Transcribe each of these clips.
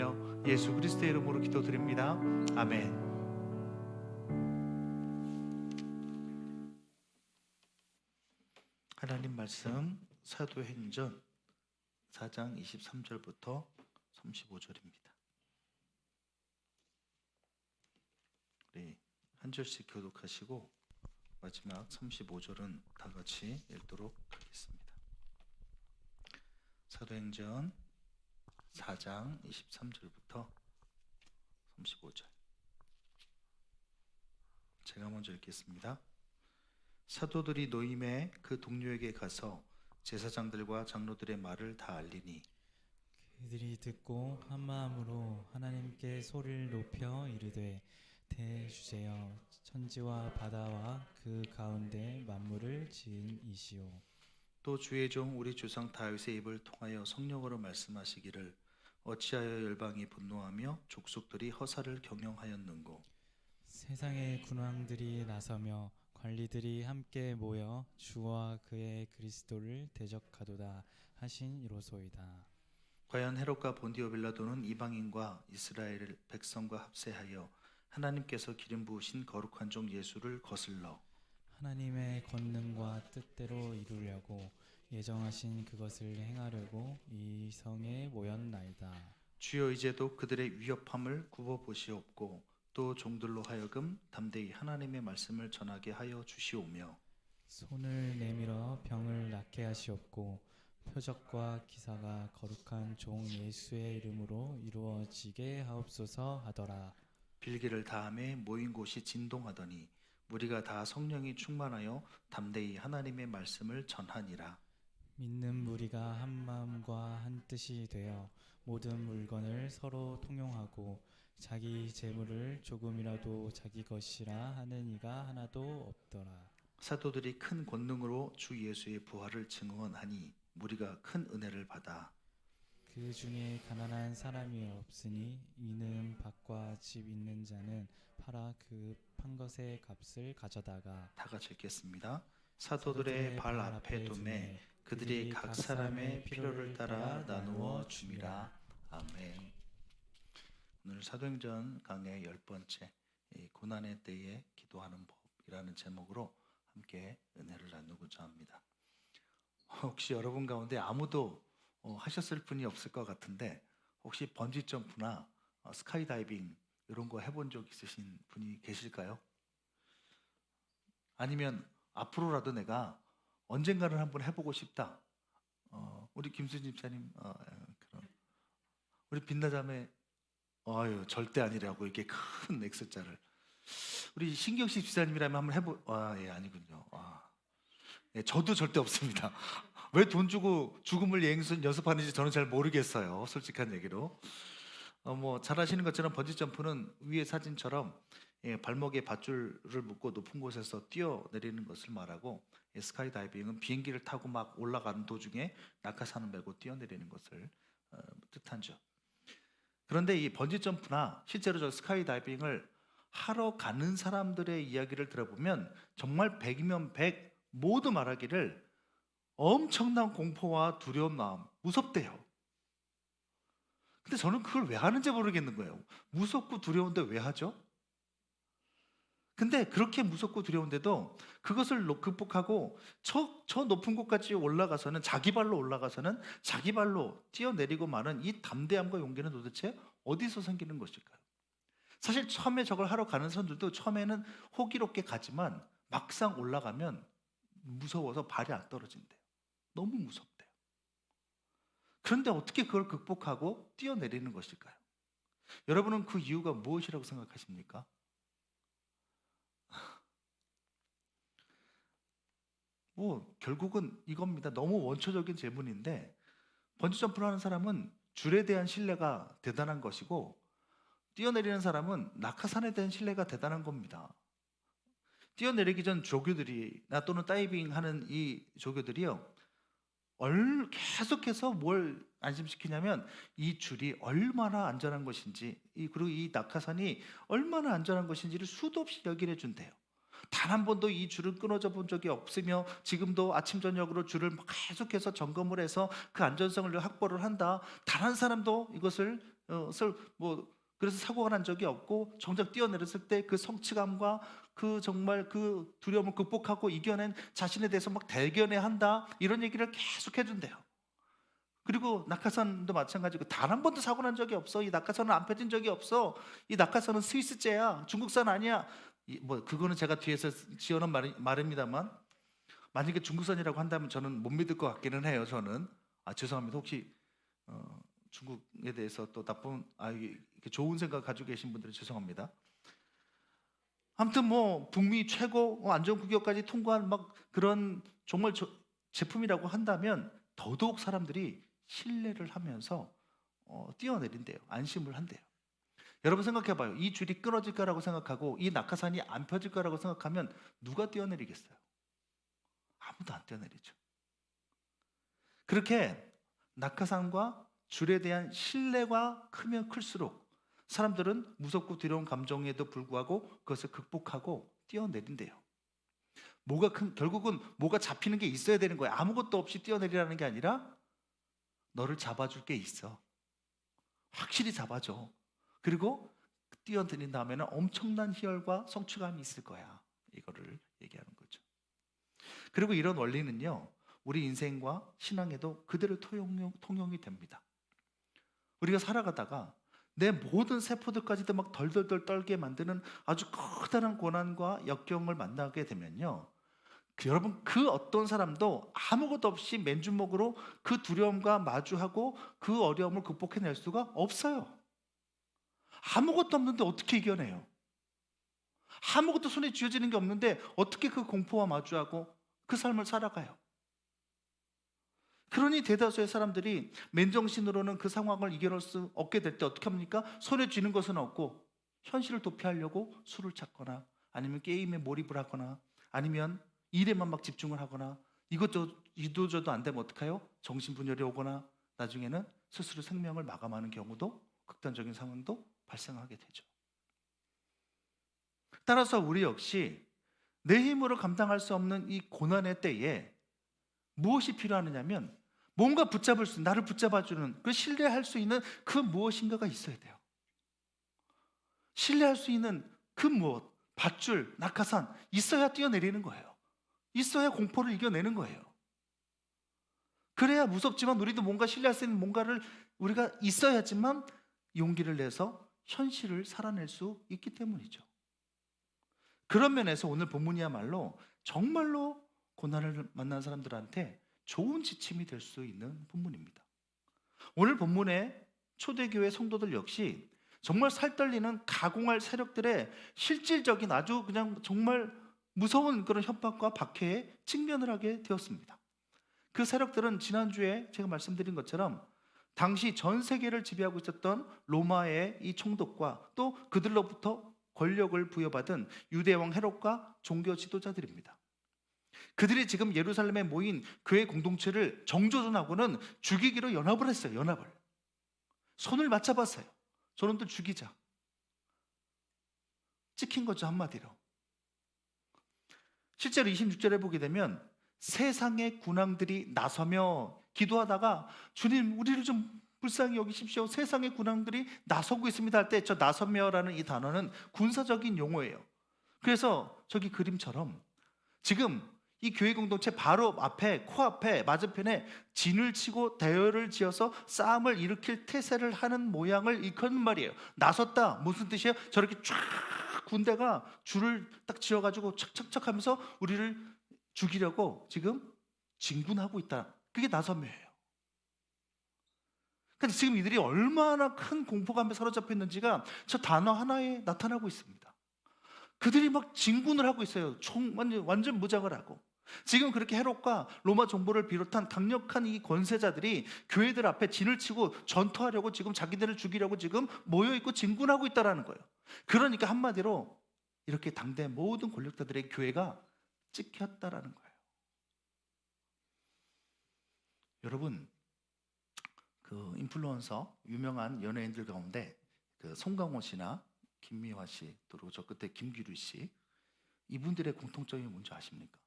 감사하며 예수 그리스도의 이름으로 기도드립니다. 아멘. 하나님 말씀 사도행전 4장 23절부터 35절입니다. 우리 한 절씩 교독하시고 마지막 35절은 다 같이 읽도록 하겠습니다. 사도행전 4장 23절부터 35절. 제가 먼저 읽겠습니다. 사도들이 노임에 그 동료에게 가서 제사장들과 장로들의 말을 다 알리니 그들이 듣고 한 마음으로 하나님께 소리를 높여 이르되 대주제여 천지와 바다와 그 가운데 만물을 지은 이시오. 또 주의 종 우리 조상 다윗의 입을 통하여 성령으로 말씀하시기를 어찌하여 열방이 분노하며 족속들이 허사를 경영하였는고. 세상의 군왕들이 나서며 관리들이 함께 모여 주와 그의 그리스도를 대적하도다 하신 이로소이다. 과연 헤롯과 본디오 빌라도는 이방인과 이스라엘 백성과 합세하여 하나님께서 기름 부으신 거룩한 종 예수를 거슬러 하나님의 권능과 뜻대로 이루려고 예정하신 그것을 행하려고 이 성에 모였나이다. 주여 이제도 그들의 위협함을 굽어보시옵고 또 종들로 하여금 담대히 하나님의 말씀을 전하게 하여 주시오며 손을 내밀어 병을 낫게 하시옵고 표적과 기사가 거룩한 종 예수의 이름으로 이루어지게 하옵소서 하더라. 빌기를 다함에 모인 곳이 진동하더니 무리가 다 성령이 충만하여 담대히 하나님의 말씀을 전하니라. 믿는 무리가 한 마음과 한 뜻이 되어 모든 물건을 서로 통용하고 자기 재물을 조금이라도 자기 것이라 하는 이가 하나도 없더라. 사도들이 큰 권능으로 주 예수의 부활을 증언하니 무리가 큰 은혜를 받아 그 중에 가난한 사람이 없으니 이는 밭과 집 있는 자는 팔아 그 판 것의 값을 가져다가. 다 같이 읽겠습니다. 사도들의 발 앞에 두매 그들이 각 사람의 필요를 따라 나누어 줌이라. 아멘. 오늘 사도행전 강의 10번째 고난의 때에 기도하는 법이라는 제목으로 함께 은혜를 나누고자 합니다. 혹시 여러분 가운데 아무도 하셨을 분이 없을 것 같은데 혹시 번지점프나 스카이다이빙 이런 거 해본 적 있으신 분이 계실까요? 아니면 앞으로라도 내가 언젠가는 한번 해보고 싶다. 우리 김수진 집사님, 그런 우리 빛나자매, 절대 아니라고 이렇게 큰 X자를. 우리 신경식 집사님이라면 한번 예, 아니군요. 예, 저도 절대 없습니다. 왜 돈 주고 죽음을 연습하는지 저는 잘 모르겠어요. 솔직한 얘기로. 잘 아시는 것처럼 번지점프는 위의 사진처럼 발목에 밧줄을 묶고 높은 곳에서 뛰어내리는 것을 말하고, 스카이다이빙은 비행기를 타고 막 올라가는 도중에 낙하산을 메고 뛰어내리는 것을 뜻하죠. 그런데 이 번지점프나 실제로 저 스카이다이빙을 하러 가는 사람들의 이야기를 들어보면 정말 100이면 100 모두 말하기를 엄청난 공포와 두려운 마음, 무섭대요. 근데 저는 그걸 왜 하는지 모르겠는 거예요. 무섭고 두려운데 왜 하죠? 근데 그렇게 무섭고 두려운데도 그것을 극복하고 저 높은 곳까지 올라가서는 자기 발로 올라가서는 자기 발로 뛰어내리고 마는 이 담대함과 용기는 도대체 어디서 생기는 것일까요? 사실 처음에 저걸 하러 가는 사람들도 처음에는 호기롭게 가지만 막상 올라가면 무서워서 발이 안 떨어진대요. 너무 무섭대요. 그런데 어떻게 그걸 극복하고 뛰어내리는 것일까요? 여러분은 그 이유가 무엇이라고 생각하십니까? 결국은 이겁니다. 너무 원초적인 질문인데 번지점프를 하는 사람은 줄에 대한 신뢰가 대단한 것이고 뛰어내리는 사람은 낙하산에 대한 신뢰가 대단한 겁니다. 뛰어내리기 전 조교들이나 또는 다이빙하는 이 조교들이요, 계속해서 뭘 안심시키냐면 이 줄이 얼마나 안전한 것인지, 그리고 이 낙하산이 얼마나 안전한 것인지를 수도 없이 얘기를 해준대요. 단 한 번도 이 줄을 끊어져 본 적이 없으며 지금도 아침 저녁으로 줄을 계속해서 점검을 해서 그 안전성을 확보를 한다. 단 한 사람도 이것을 뭐 그래서 사고가 난 적이 없고 정작 뛰어내렸을 때 그 성취감과 그 정말 그 두려움을 극복하고 이겨낸 자신에 대해서 막 대견해 한다, 이런 얘기를 계속 해준대요. 그리고 낙하산도 마찬가지고 단 한 번도 사고 난 적이 없어. 이 낙하산은 안 펴진 적이 없어. 이 낙하산은 스위스제야. 중국산 아니야. 뭐 그거는 제가 뒤에서 지어놓은 말입니다만, 만약에 중국산이라고 한다면 저는 못 믿을 것 같기는 해요. 저는 죄송합니다. 혹시 중국에 대해서 또 나쁜 이렇게 좋은 생각 가지고 계신 분들은 죄송합니다. 아무튼 뭐 북미 최고 안전구역까지 통과한 막 그런 정말 제품이라고 한다면 더더욱 사람들이 신뢰를 하면서 뛰어내린대요. 안심을 한대요. 여러분 생각해봐요. 이 줄이 끊어질 거라고 생각하고 이 낙하산이 안 펴질 거라고 생각하면 누가 뛰어내리겠어요? 아무도 안 뛰어내리죠. 그렇게 낙하산과 줄에 대한 신뢰가 크면 클수록 사람들은 무섭고 두려운 감정에도 불구하고 그것을 극복하고 뛰어내린대요. 결국은 뭐가 잡히는 게 있어야 되는 거야. 아무것도 없이 뛰어내리라는 게 아니라 너를 잡아줄 게 있어. 확실히 잡아줘. 그리고 뛰어내린 다음에는 엄청난 희열과 성취감이 있을 거야. 이거를 얘기하는 거죠. 그리고 이런 원리는요, 우리 인생과 신앙에도 그대로 통용이 됩니다. 우리가 살아가다가 내 모든 세포들까지도 막 덜덜덜 떨게 만드는 아주 커다란 고난과 역경을 만나게 되면요, 여러분 그 어떤 사람도 아무것도 없이 맨주먹으로 그 두려움과 마주하고 그 어려움을 극복해낼 수가 없어요. 아무것도 없는데 어떻게 이겨내요? 아무것도 손에 쥐어지는 게 없는데 어떻게 그 공포와 마주하고 그 삶을 살아가요? 그러니 대다수의 사람들이 맨정신으로는 그 상황을 이겨낼 수 없게 될 때 어떻게 합니까? 손에 쥐는 것은 없고 현실을 도피하려고 술을 찾거나 아니면 게임에 몰입을 하거나 아니면 일에만 막 집중을 하거나 이도저도 안 되면 어떡해요? 정신분열이 오거나 나중에는 스스로 생명을 마감하는 경우도, 극단적인 상황도 발생하게 되죠. 따라서 우리 역시 내 힘으로 감당할 수 없는 이 고난의 때에 무엇이 필요하느냐면 뭔가 나를 붙잡아주는, 그 신뢰할 수 있는 그 무엇인가가 있어야 돼요. 신뢰할 수 있는 그 무엇, 밧줄, 낙하산 있어야 뛰어내리는 거예요. 있어야 공포를 이겨내는 거예요. 그래야 무섭지만 우리도 뭔가 신뢰할 수 있는 뭔가를 우리가 있어야지만 용기를 내서 현실을 살아낼 수 있기 때문이죠. 그런 면에서 오늘 본문이야말로 정말로 고난을 만난 사람들한테 좋은 지침이 될 수 있는 본문입니다. 오늘 본문의 초대교회 성도들 역시 정말 살떨리는 가공할 세력들의 실질적인 아주 그냥 정말 무서운 그런 협박과 박해에 직면을 하게 되었습니다. 그 세력들은 지난주에 제가 말씀드린 것처럼 당시 전 세계를 지배하고 있었던 로마의 이 총독과 또 그들로부터 권력을 부여받은 유대왕 헤롯과 종교 지도자들입니다. 그들이 지금 예루살렘에 모인 교회 공동체를 정조준하고는 죽이기로 연합을 했어요. 연합을. 손을 맞잡았어요. 저놈들 죽이자. 찍힌 거죠, 한마디로. 실제로 26절에 보게 되면 세상의 군왕들이 나서며 기도하다가 주님 우리를 좀 불쌍히 여기십시오. 세상의 군왕들이 나서고 있습니다 할 때 저 나서며라는 이 단어는 군사적인 용어예요. 그래서 저기 그림처럼 지금 이 교회 공동체 바로 앞에, 코앞에, 맞은편에 진을 치고 대열을 지어서 싸움을 일으킬 태세를 하는 모양을 일컫는 말이에요. 나섰다 무슨 뜻이에요? 저렇게 쫙 군대가 줄을 딱 지어가지고 착착착 하면서 우리를 죽이려고 지금 진군하고 있다. 그게 나섬이에요. 근데 지금 이들이 얼마나 큰 공포감에 사로잡혀 있는지가 저 단어 하나에 나타나고 있습니다. 그들이 막 진군을 하고 있어요. 완전 무장을 하고. 지금 그렇게 헤롯과 로마 정보를 비롯한 강력한 이 권세자들이 교회들 앞에 진을 치고 전투하려고 지금 자기들을 죽이려고 지금 모여있고 진군하고 있다는 거예요. 그러니까 한마디로 이렇게 당대 모든 권력자들의 교회가 찍혔다라는 거예요. 여러분, 그 인플루언서 유명한 연예인들 가운데 그 송강호 씨나 김미화 씨, 또 저 끝에 김규리 씨, 이분들의 공통점이 뭔지 아십니까?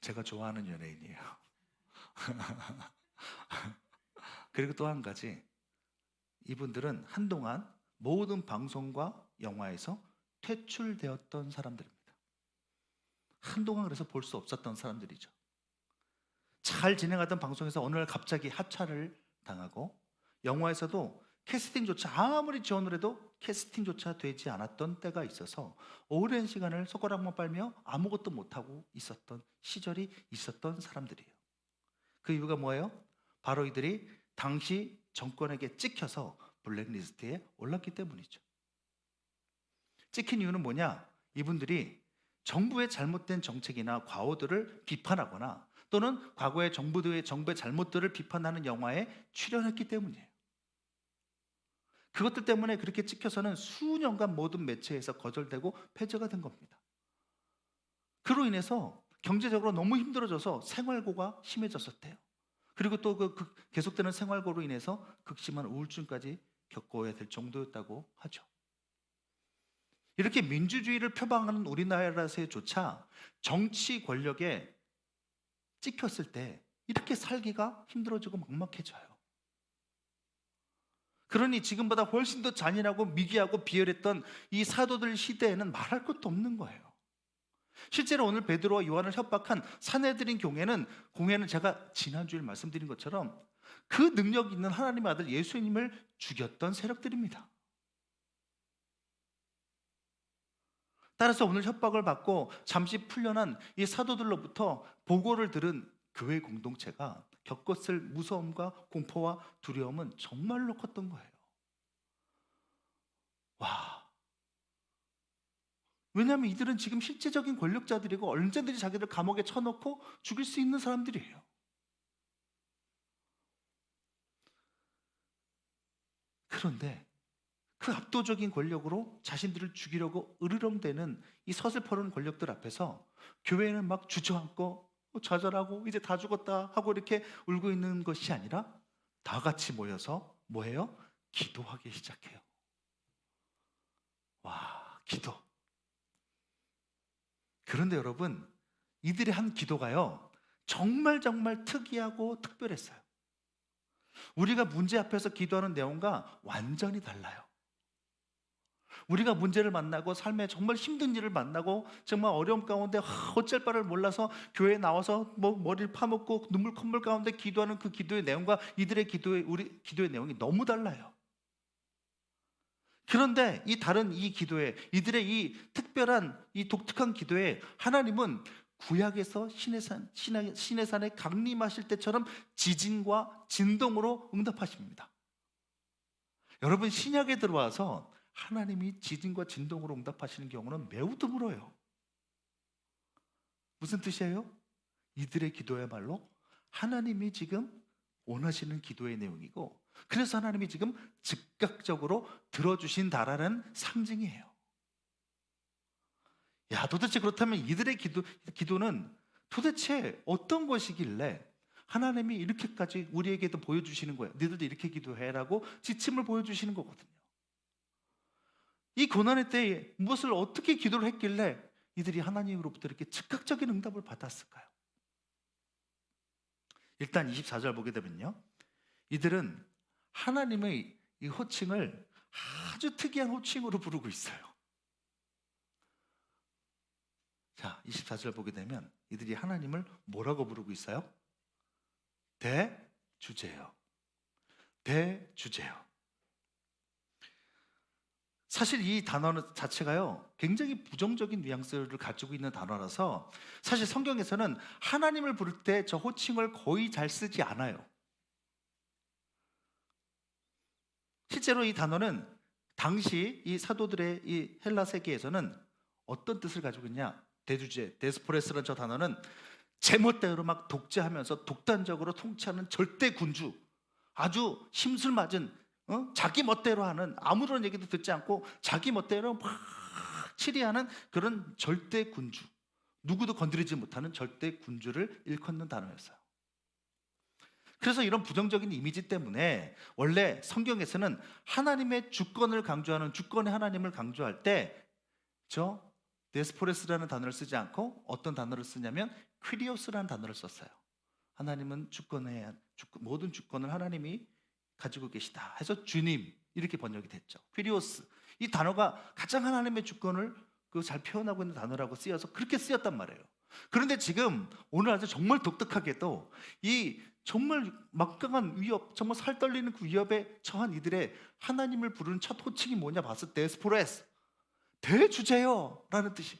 제가 좋아하는 연예인이에요. 그리고 또 한 가지, 이분들은 한동안 모든 방송과 영화에서 퇴출되었던 사람들입니다. 한동안 그래서 볼 수 없었던 사람들이죠. 잘 진행하던 방송에서 어느 날 갑자기 하차를 당하고, 영화에서도 캐스팅조차 아무리 지원을 해도 캐스팅조차 되지 않았던 때가 있어서 오랜 시간을 손가락만 빨며 아무것도 못하고 있었던 시절이 있었던 사람들이에요. 그 이유가 뭐예요? 바로 이들이 당시 정권에게 찍혀서 블랙리스트에 올랐기 때문이죠. 찍힌 이유는 뭐냐? 이분들이 정부의 잘못된 정책이나 과오들을 비판하거나 또는 과거의 정부의 잘못들을 비판하는 영화에 출연했기 때문이에요. 그것들 때문에 그렇게 찍혀서는 수년간 모든 매체에서 거절되고 폐쇄가 된 겁니다. 그로 인해서 경제적으로 너무 힘들어져서 생활고가 심해졌었대요. 그리고 또 그 계속되는 생활고로 인해서 극심한 우울증까지 겪어야 될 정도였다고 하죠. 이렇게 민주주의를 표방하는 우리나라에서조차 정치 권력에 찍혔을 때 이렇게 살기가 힘들어지고 막막해져요. 그러니 지금보다 훨씬 더 잔인하고 미개하고 비열했던 이 사도들 시대에는 말할 것도 없는 거예요. 실제로 오늘 베드로와 요한을 협박한 사내들인 공회는 제가 지난주에 말씀드린 것처럼 그 능력 있는 하나님의 아들 예수님을 죽였던 세력들입니다. 따라서 오늘 협박을 받고 잠시 풀려난 이 사도들로부터 보고를 들은 교회 공동체가 겪었을 무서움과 공포와 두려움은 정말로 컸던 거예요. 와. 왜냐하면 이들은 지금 실제적인 권력자들이고 언제든지 자기들 감옥에 쳐넣고 죽일 수 있는 사람들이에요. 그런데 그 압도적인 권력으로 자신들을 죽이려고 으르렁대는 이 서슬퍼런 권력들 앞에서 교회는 막 주저앉고 좌절하고 이제 다 죽었다 하고 이렇게 울고 있는 것이 아니라 다 같이 모여서 뭐해요? 기도하기 시작해요. 와, 기도. 그런데 여러분, 이들의 한 기도가요, 정말 특이하고 특별했어요. 우리가 문제 앞에서 기도하는 내용과 완전히 달라요. 우리가 문제를 만나고 삶에 정말 힘든 일을 만나고 정말 어려움 가운데 어쩔 바를 몰라서 교회에 나와서 머리를 파묻고 눈물 콧물 가운데 기도하는 그 기도의 내용과 우리 기도의 내용이 너무 달라요. 그런데 이 기도에, 이들의 이 특별한 이 독특한 기도에 하나님은 구약에서 신의 산에 강림하실 때처럼 지진과 진동으로 응답하십니다. 여러분, 신약에 들어와서 하나님이 지진과 진동으로 응답하시는 경우는 매우 드물어요. 무슨 뜻이에요? 이들의 기도야말로 하나님이 지금 원하시는 기도의 내용이고, 그래서 하나님이 지금 즉각적으로 들어주신다라는 상징이에요. 야, 도대체 그렇다면 이들의 기도는 도대체 어떤 것이길래 하나님이 이렇게까지 우리에게도 보여주시는 거예요. 너희들도 이렇게 기도해라고 지침을 보여주시는 거거든요. 이 고난의 때에 무엇을 어떻게 기도를 했길래 이들이 하나님으로부터 이렇게 즉각적인 응답을 받았을까요? 일단 24절 보게 되면요, 이들은 하나님의 이 호칭을 아주 특이한 호칭으로 부르고 있어요. 자, 24절 보게 되면 이들이 하나님을 뭐라고 부르고 있어요? 대주제요. 대주제요. 사실 이 단어 자체가요, 굉장히 부정적인 뉘앙스를 가지고 있는 단어라서 사실 성경에서는 하나님을 부를 때 저 호칭을 거의 잘 쓰지 않아요. 실제로 이 단어는 당시 이 사도들의 이 헬라 세계에서는 어떤 뜻을 가지고 있냐? 대주제, 데스포레스라는 저 단어는 제멋대로 막 독재하면서 독단적으로 통치하는 절대 군주, 아주 심술맞은 자기 멋대로 하는, 아무런 얘기도 듣지 않고 자기 멋대로 막 치리하는 그런 절대 군주, 누구도 건드리지 못하는 절대 군주를 일컫는 단어였어요. 그래서 이런 부정적인 이미지 때문에 원래 성경에서는 하나님의 주권을 강조하는, 주권의 하나님을 강조할 때 저 데스포레스라는 단어를 쓰지 않고 어떤 단어를 쓰냐면 퀴리오스라는 단어를 썼어요. 하나님은 모든 주권을 하나님이 가지고 계시다 해서 주님 이렇게 번역이 됐죠. 퀴리오스. 이 단어가 가장 하나님의 주권을 잘 표현하고 있는 단어라고 쓰여서 그렇게 쓰였단 말이에요. 그런데 지금 오늘 아주 정말 독특하게도 이 정말 막강한 위협, 정말 살 떨리는 그 위협에 처한 이들의 하나님을 부르는 첫 호칭이 뭐냐 봤을 때 데스포레스, 대주제요라는 뜻이.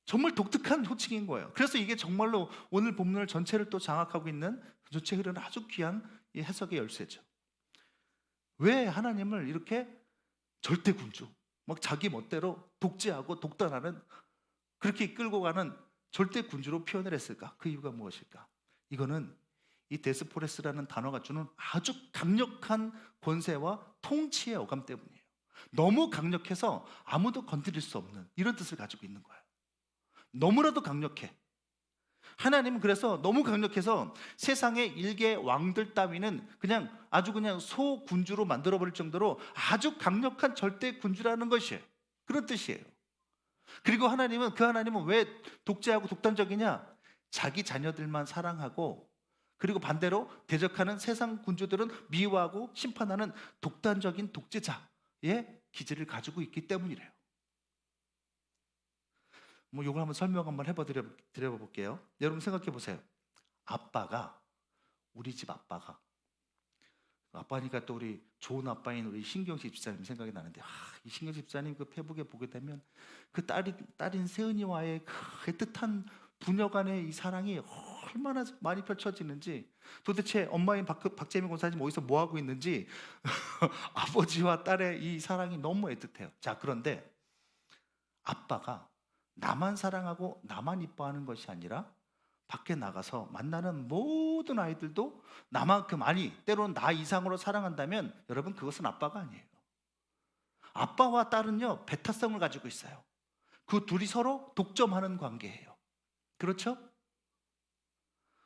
정말 독특한 호칭인 거예요. 그래서 이게 정말로 오늘 본문을 전체를 또 장악하고 있는 전체 흐르는 아주 귀한 이 해석의 열쇠죠. 왜 하나님을 이렇게 절대 군주, 막 자기 멋대로 독재하고 독단하는, 그렇게 끌고 가는 절대 군주로 표현을 했을까? 그 이유가 무엇일까? 이거는 이 데스포레스라는 단어가 주는 아주 강력한 권세와 통치의 어감 때문이에요. 너무 강력해서 아무도 건드릴 수 없는 이런 뜻을 가지고 있는 거예요. 너무나도 강력해. 하나님은 그래서 너무 강력해서 세상의 일개 왕들 따위는 그냥 아주 그냥 소군주로 만들어버릴 정도로 아주 강력한 절대 군주라는 것이에요. 그런 뜻이에요. 그리고 하나님은, 그 하나님은 왜 독재하고 독단적이냐? 자기 자녀들만 사랑하고, 그리고 반대로 대적하는 세상 군주들은 미워하고 심판하는 독단적인 독재자의 기질을 가지고 있기 때문이래요. 뭐 이걸 한번 설명 한번 드려 볼게요. 여러분 생각해 보세요. 아빠가, 우리 집 아빠니까 또 우리 좋은 아빠인 우리 신경식 집사님 생각이 나는데, 이 신경식 집사님 그 페북에 보게 되면 그 딸인 세은이와의 그 애틋한 부녀간의 이 사랑이 얼마나 많이 펼쳐지는지, 도대체 엄마인 박재민 권사님 어디서 뭐 하고 있는지 아버지와 딸의 이 사랑이 너무 애틋해요. 자, 그런데 아빠가 나만 사랑하고 나만 이뻐하는 것이 아니라 밖에 나가서 만나는 모든 아이들도 나만큼, 아니 때로는 나 이상으로 사랑한다면 여러분, 그것은 아빠가 아니에요. 아빠와 딸은요, 배타성을 가지고 있어요. 그 둘이 서로 독점하는 관계예요. 그렇죠?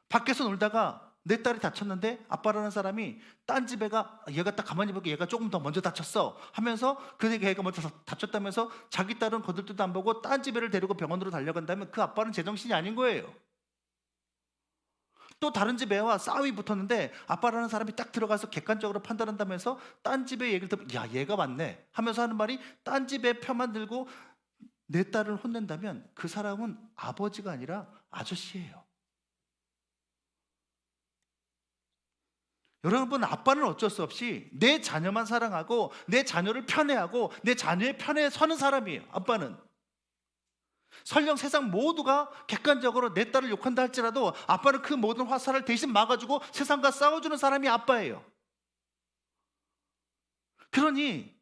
밖에서 놀다가 내 딸이 다쳤는데 아빠라는 사람이 딴 집에 얘가 딱 가만히 보기에 얘가 조금 더 먼저 다쳤어 하면서, 그 애가 먼저 다쳤다면서 자기 딸은 거들떠도 안 보고 딴 집애를 데리고 병원으로 달려간다면 그 아빠는 제정신이 아닌 거예요. 또 다른 집 애와 싸움이 붙었는데 아빠라는 사람이 딱 들어가서 객관적으로 판단한다면서 딴 집의 얘기를 듣고 야, 얘가 맞네 하면서 하는 말이 딴 집의 편만 들고 내 딸을 혼낸다면 그 사람은 아버지가 아니라 아저씨예요. 여러분, 아빠는 어쩔 수 없이 내 자녀만 사랑하고 내 자녀를 편애하고 내 자녀의 편에 서는 사람이에요. 아빠는 설령 세상 모두가 객관적으로 내 딸을 욕한다 할지라도 아빠는 그 모든 화살을 대신 막아주고 세상과 싸워주는 사람이 아빠예요. 그러니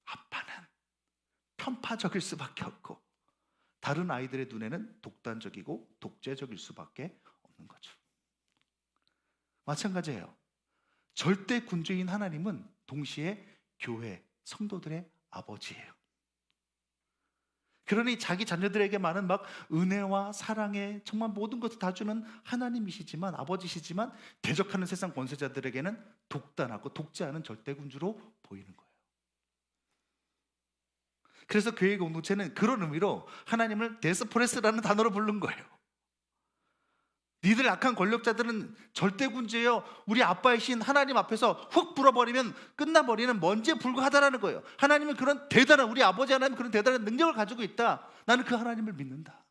아빠는 편파적일 수밖에 없고 다른 아이들의 눈에는 독단적이고 독재적일 수밖에 없는 거죠. 마찬가지예요. 절대 군주인 하나님은 동시에 교회, 성도들의 아버지예요. 그러니 자기 자녀들에게 많은 막 은혜와 사랑에 정말 모든 것을 다 주는 하나님이시지만, 아버지시지만 대적하는 세상 권세자들에게는 독단하고 독재하는 절대 군주로 보이는 거예요. 그래서 교회 공동체는 그런 의미로 하나님을 데스포레스라는 단어로 부른 거예요. 니들 악한 권력자들은 절대 군주예요. 우리 아빠이신 하나님 앞에서 훅 불어버리면 끝나버리는 먼지에 불과하다라는 거예요. 하나님은 그런 대단한, 우리 아버지 하나님 그런 대단한 능력을 가지고 있다. 나는 그 하나님을 믿는다.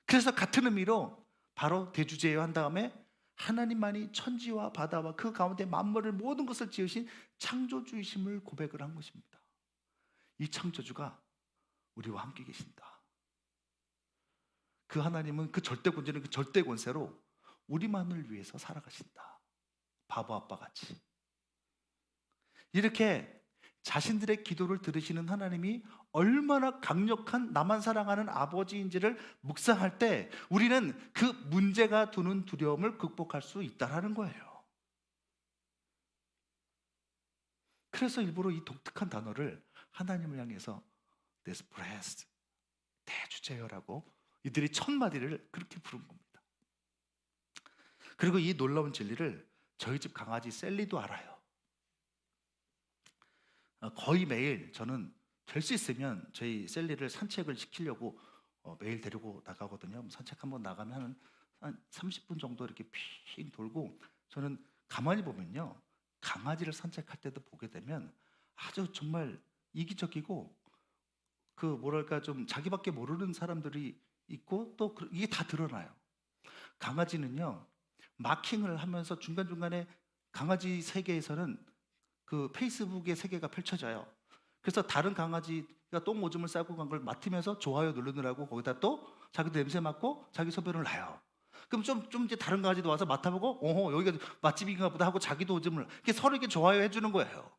그래서 같은 의미로 바로 대주제요 한 다음에 하나님만이 천지와 바다와 그 가운데 만물을 모든 것을 지으신 창조주이심을 고백을 한 것입니다. 이 창조주가 우리와 함께 계신다. 그 하나님은 그 절대 군주는 그 절대 권세로 우리만을 위해서 살아가신다. 바보 아빠 같이. 이렇게 자신들의 기도를 들으시는 하나님이 얼마나 강력한 나만 사랑하는 아버지인지를 묵상할 때 우리는 그 문제가 두는 두려움을 극복할 수 있다는 거예요. 그래서 일부러 이 독특한 단어를 하나님을 향해서 데스프레스, 대주제요라고 이들이 첫 마디를 그렇게 부른 겁니다. 그리고 이 놀라운 진리를 저희 집 강아지 셀리도 알아요. 거의 매일 저는 될 수 있으면 저희 셀리를 산책을 시키려고 매일 데리고 나가거든요. 산책 한번 나가면 한 30분 정도 이렇게 핑 돌고 저는 가만히 보면요, 강아지를 산책할 때도 보게 되면 아주 정말 이기적이고 그 뭐랄까 좀 자기밖에 모르는 사람들이 있고 또 이게 다 드러나요. 강아지는요, 마킹을 하면서 중간중간에 강아지 세계에서는 그 페이스북의 세계가 펼쳐져요. 그래서 다른 강아지가 똥 오줌을 싸고 간 걸 맡으면서 좋아요 누르느라고 거기다 또 자기도 냄새 맡고 자기 소변을 놔요. 그럼 좀 이제 다른 강아지도 와서 맡아보고, 여기가 맛집인가 보다 하고 자기도 오줌을, 이렇게 서로 이렇게 좋아요 해주는 거예요.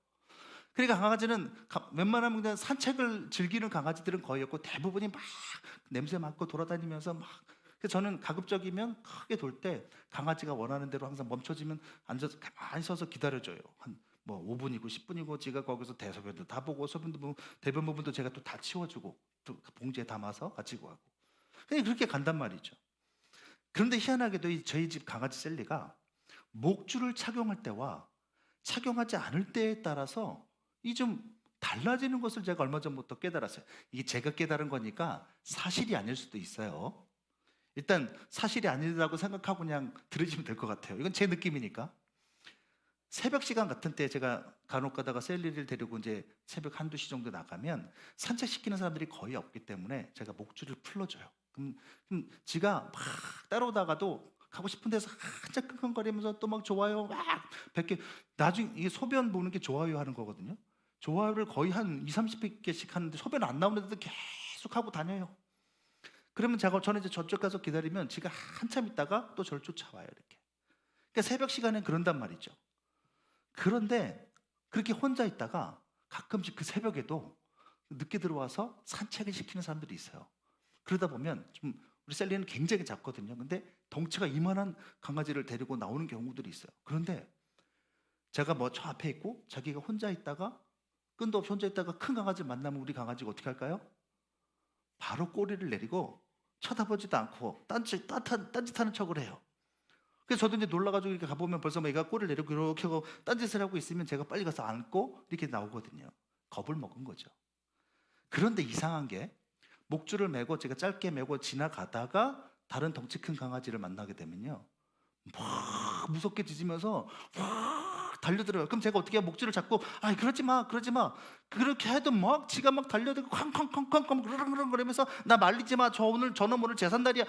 그러니까 강아지는 웬만하면 그냥 산책을 즐기는 강아지들은 거의 없고 대부분이 막 냄새 맡고 돌아다니면서 막. 그래서 저는 가급적이면 크게 돌 때 강아지가 원하는 대로 항상 멈춰지면 앉아서 가만히 서서 기다려줘요. 한 뭐 5분이고 10분이고 제가 거기서 대소변도 다 보고 소변도 보고 대변 부분도 제가 또 다 치워주고 또 봉지에 담아서 가지고 가고. 그냥 그렇게 간단 말이죠. 그런데 희한하게도 저희 집 강아지 셀리가 목줄을 착용할 때와 착용하지 않을 때에 따라서 이 좀 달라지는 것을 제가 얼마 전부터 깨달았어요. 이게 제가 깨달은 거니까 사실이 아닐 수도 있어요. 일단 사실이 아니라고 생각하고 그냥 들으시면 될 것 같아요. 이건 제 느낌이니까. 새벽 시간 같은 때 제가 간혹 가다가 셀리를 데리고 이제 새벽 한두 시 정도 나가면 산책시키는 사람들이 거의 없기 때문에 제가 목줄을 풀어줘요. 그럼 지가 막 따라오다가도 가고 싶은 데서 한참 끙끙거리면서 또 막 좋아요 막 100개, 나중에 이게 소변 보는 게 좋아요 하는 거거든요. 좋아요를 거의 한 2, 30개씩 하는데 소변 안 나오는데도 계속 하고 다녀요. 그러면 저는 이제 저쪽 가서 기다리면 지가 한참 있다가 또 저를 쫓아와요, 이렇게. 그러니까 새벽 시간엔 그런단 말이죠. 그런데 그렇게 혼자 있다가 가끔씩 그 새벽에도 늦게 들어와서 산책을 시키는 사람들이 있어요. 그러다 보면 좀 우리 셀리는 굉장히 작거든요. 근데 덩치가 이만한 강아지를 데리고 나오는 경우들이 있어요. 그런데 제가 뭐 저 앞에 있고 자기가 혼자 있다가 끈도 없이 혼자 있다가 큰 강아지를 만나면 우리 강아지가 어떻게 할까요? 바로 꼬리를 내리고 쳐다보지도 않고 딴짓하는 척을 해요. 그래서 저도 이제 놀라가지고 이렇게 가보면 벌써 뭐 얘가 꼬리를 내리고 이렇게 하고 딴짓을 하고 있으면 제가 빨리 가서 안고 이렇게 나오거든요. 겁을 먹은 거죠. 그런데 이상한 게 목줄을 메고 제가 짧게 메고 지나가다가 다른 덩치 큰 강아지를 만나게 되면요, 막 무섭게 짖으면서 막 달려들어요. 그럼 제가 어떻게 해요? 목줄을 잡고 그러지 마 그러지 마, 그렇게 해도 막 지가 막 달려들고 쾅쾅쾅쾅쾅 그르릉그릉 거리면서 나 말리지 마, 저놈 오늘 제삿날이야.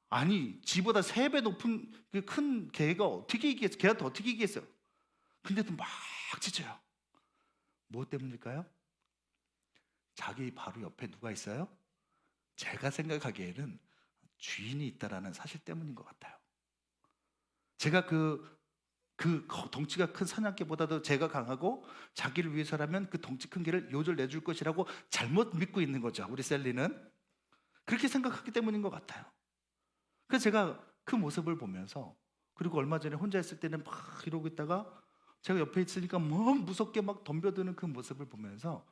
아니 지보다 3배 높은 그 큰 개가 어떻게 이기겠어? 걔한테 어떻게 이기겠어요? 근데도 막 짖어요. 뭐 때문일까요? 자기 바로 옆에 누가 있어요? 제가 생각하기에는 주인이 있다라는 사실 때문인 것 같아요. 제가 그 덩치가 큰 사냥개보다도 제가 강하고 자기를 위해서라면 그 덩치 큰 개를 요절 내줄 것이라고 잘못 믿고 있는 거죠. 우리 셀리는 그렇게 생각하기 때문인 것 같아요. 그래서 제가 그 모습을 보면서, 그리고 얼마 전에 혼자 있을 때는 막 이러고 있다가 제가 옆에 있으니까 막 무섭게 막 덤벼드는 그 모습을 보면서,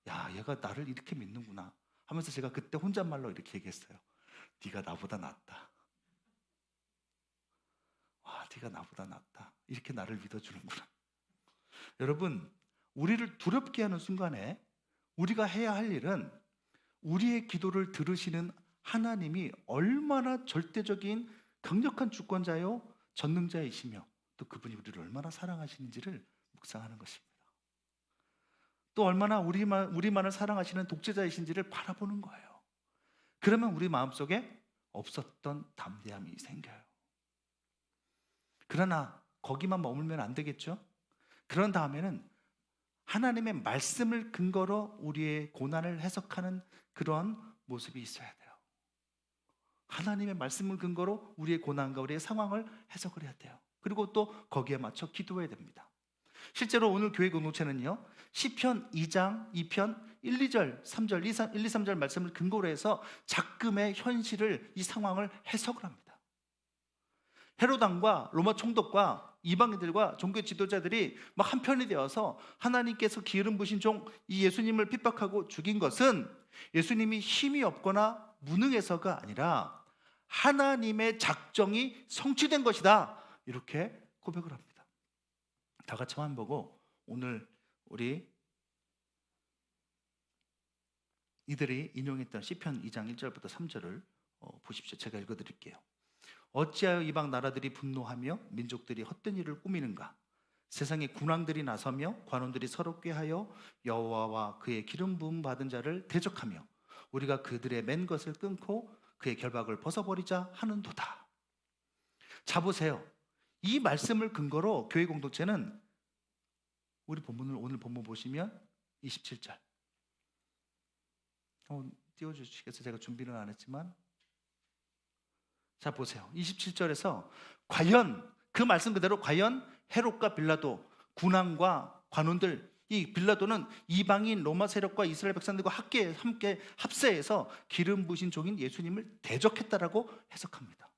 야, 얘가 나를 이렇게 믿는구나 하면서 제가 그때 혼잣말로 이렇게 얘기했어요. 네가 나보다 낫다. 와, 네가 나보다 낫다. 이렇게 나를 믿어주는구나. 여러분, 우리를 두렵게 하는 순간에 우리가 해야 할 일은 우리의 기도를 들으시는 하나님이 얼마나 절대적인 강력한 주권자요 전능자이시며 또 그분이 우리를 얼마나 사랑하시는지를 묵상하는 것입니다. 또 얼마나 우리만을 사랑하시는 독재자이신지를 바라보는 거예요. 그러면 우리 마음속에 없었던 담대함이 생겨요. 그러나 거기만 머물면 안 되겠죠? 그런 다음에는 하나님의 말씀을 근거로 우리의 고난을 해석하는 그런 모습이 있어야 돼요. 하나님의 말씀을 근거로 우리의 고난과 우리의 상황을 해석을 해야 돼요. 그리고 또 거기에 맞춰 기도해야 됩니다. 실제로 오늘 교회 공동체는요, 시편 2장 2편 1, 2절, 3절, 1, 2, 3절 말씀을 근거로 해서 작금의 현실을, 이 상황을 해석을 합니다. 헤롯 왕과 로마 총독과 이방인들과 종교 지도자들이 막 한편이 되어서 하나님께서 기름 부으신 종 이 예수님을 핍박하고 죽인 것은 예수님이 힘이 없거나 무능해서가 아니라 하나님의 작정이 성취된 것이다, 이렇게 고백을 합니다. 다 같이 한번 보고 오늘 우리 이들이 인용했던 시편 2장 1절부터 3절을 보십시오. 제가 읽어드릴게요. 어찌하여 이방 나라들이 분노하며 민족들이 헛된 일을 꾸미는가? 세상의 군왕들이 나서며 관원들이 서로 꾀하여 여호와와 그의 기름 부음 받은 자를 대적하며 우리가 그들의 맨 것을 끊고 그의 결박을 벗어버리자 하는도다. 자 보세요. 이 말씀을 근거로 교회 공동체는 우리 본문을 오늘 본문 보시면 27절 띄워주시겠어요? 제가 준비는 안 했지만 자 보세요. 27절에서 과연 그 말씀 그대로 과연 헤롯과 빌라도 군왕과 관원들, 이 빌라도는 이방인 로마 세력과 이스라엘 백성들과 함께 합세해서 기름 부으신 종인 예수님을 대적했다라고 해석합니다.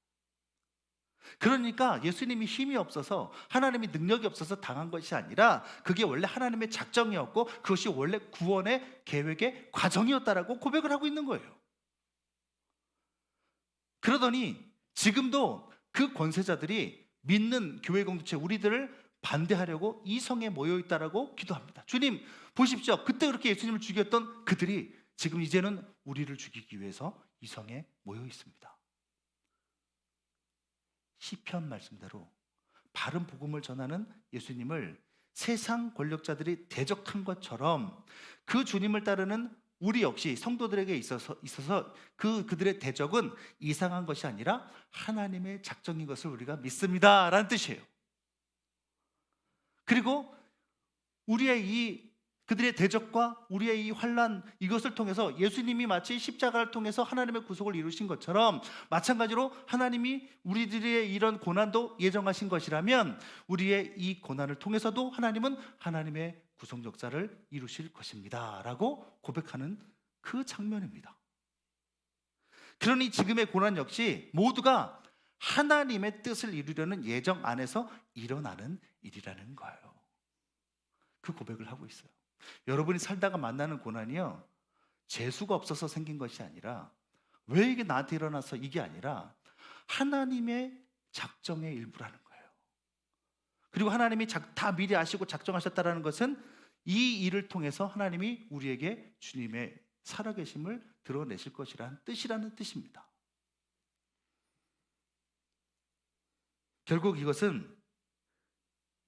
그러니까 예수님이 힘이 없어서 하나님이 능력이 없어서 당한 것이 아니라 그게 원래 하나님의 작정이었고 그것이 원래 구원의 계획의 과정이었다라고 고백을 하고 있는 거예요. 그러더니 지금도 그 권세자들이 믿는 교회 공동체 우리들을 반대하려고 이 성에 모여 있다라고 기도합니다. 주님 보십시오. 그때 그렇게 예수님을 죽였던 그들이 지금 이제는 우리를 죽이기 위해서 이 성에 모여 있습니다. 시편 말씀대로 바른 복음을 전하는 예수님을 세상 권력자들이 대적한 것처럼 그 주님을 따르는 우리 역시 성도들에게 있어서 그들의 대적은 이상한 것이 아니라 하나님의 작정인 것을 우리가 믿습니다 라는 뜻이에요. 그리고 그들의 대적과 우리의 이 환난 이것을 통해서 예수님이 마치 십자가를 통해서 하나님의 구속을 이루신 것처럼 마찬가지로 하나님이 우리들의 이런 고난도 예정하신 것이라면 우리의 이 고난을 통해서도 하나님은 하나님의 구속 역사를 이루실 것입니다 라고 고백하는 그 장면입니다. 그러니 지금의 고난 역시 모두가 하나님의 뜻을 이루려는 예정 안에서 일어나는 일이라는 거예요. 그 고백을 하고 있어요. 여러분이 살다가 만나는 고난이요 재수가 없어서 생긴 것이 아니라 왜 이게 나한테 일어나서 이게 아니라 하나님의 작정의 일부라는 거예요. 그리고 하나님이 다 미리 아시고 작정하셨다는 것은 이 일을 통해서 하나님이 우리에게 주님의 살아계심을 드러내실 것이라는 뜻입니다. 결국 이것은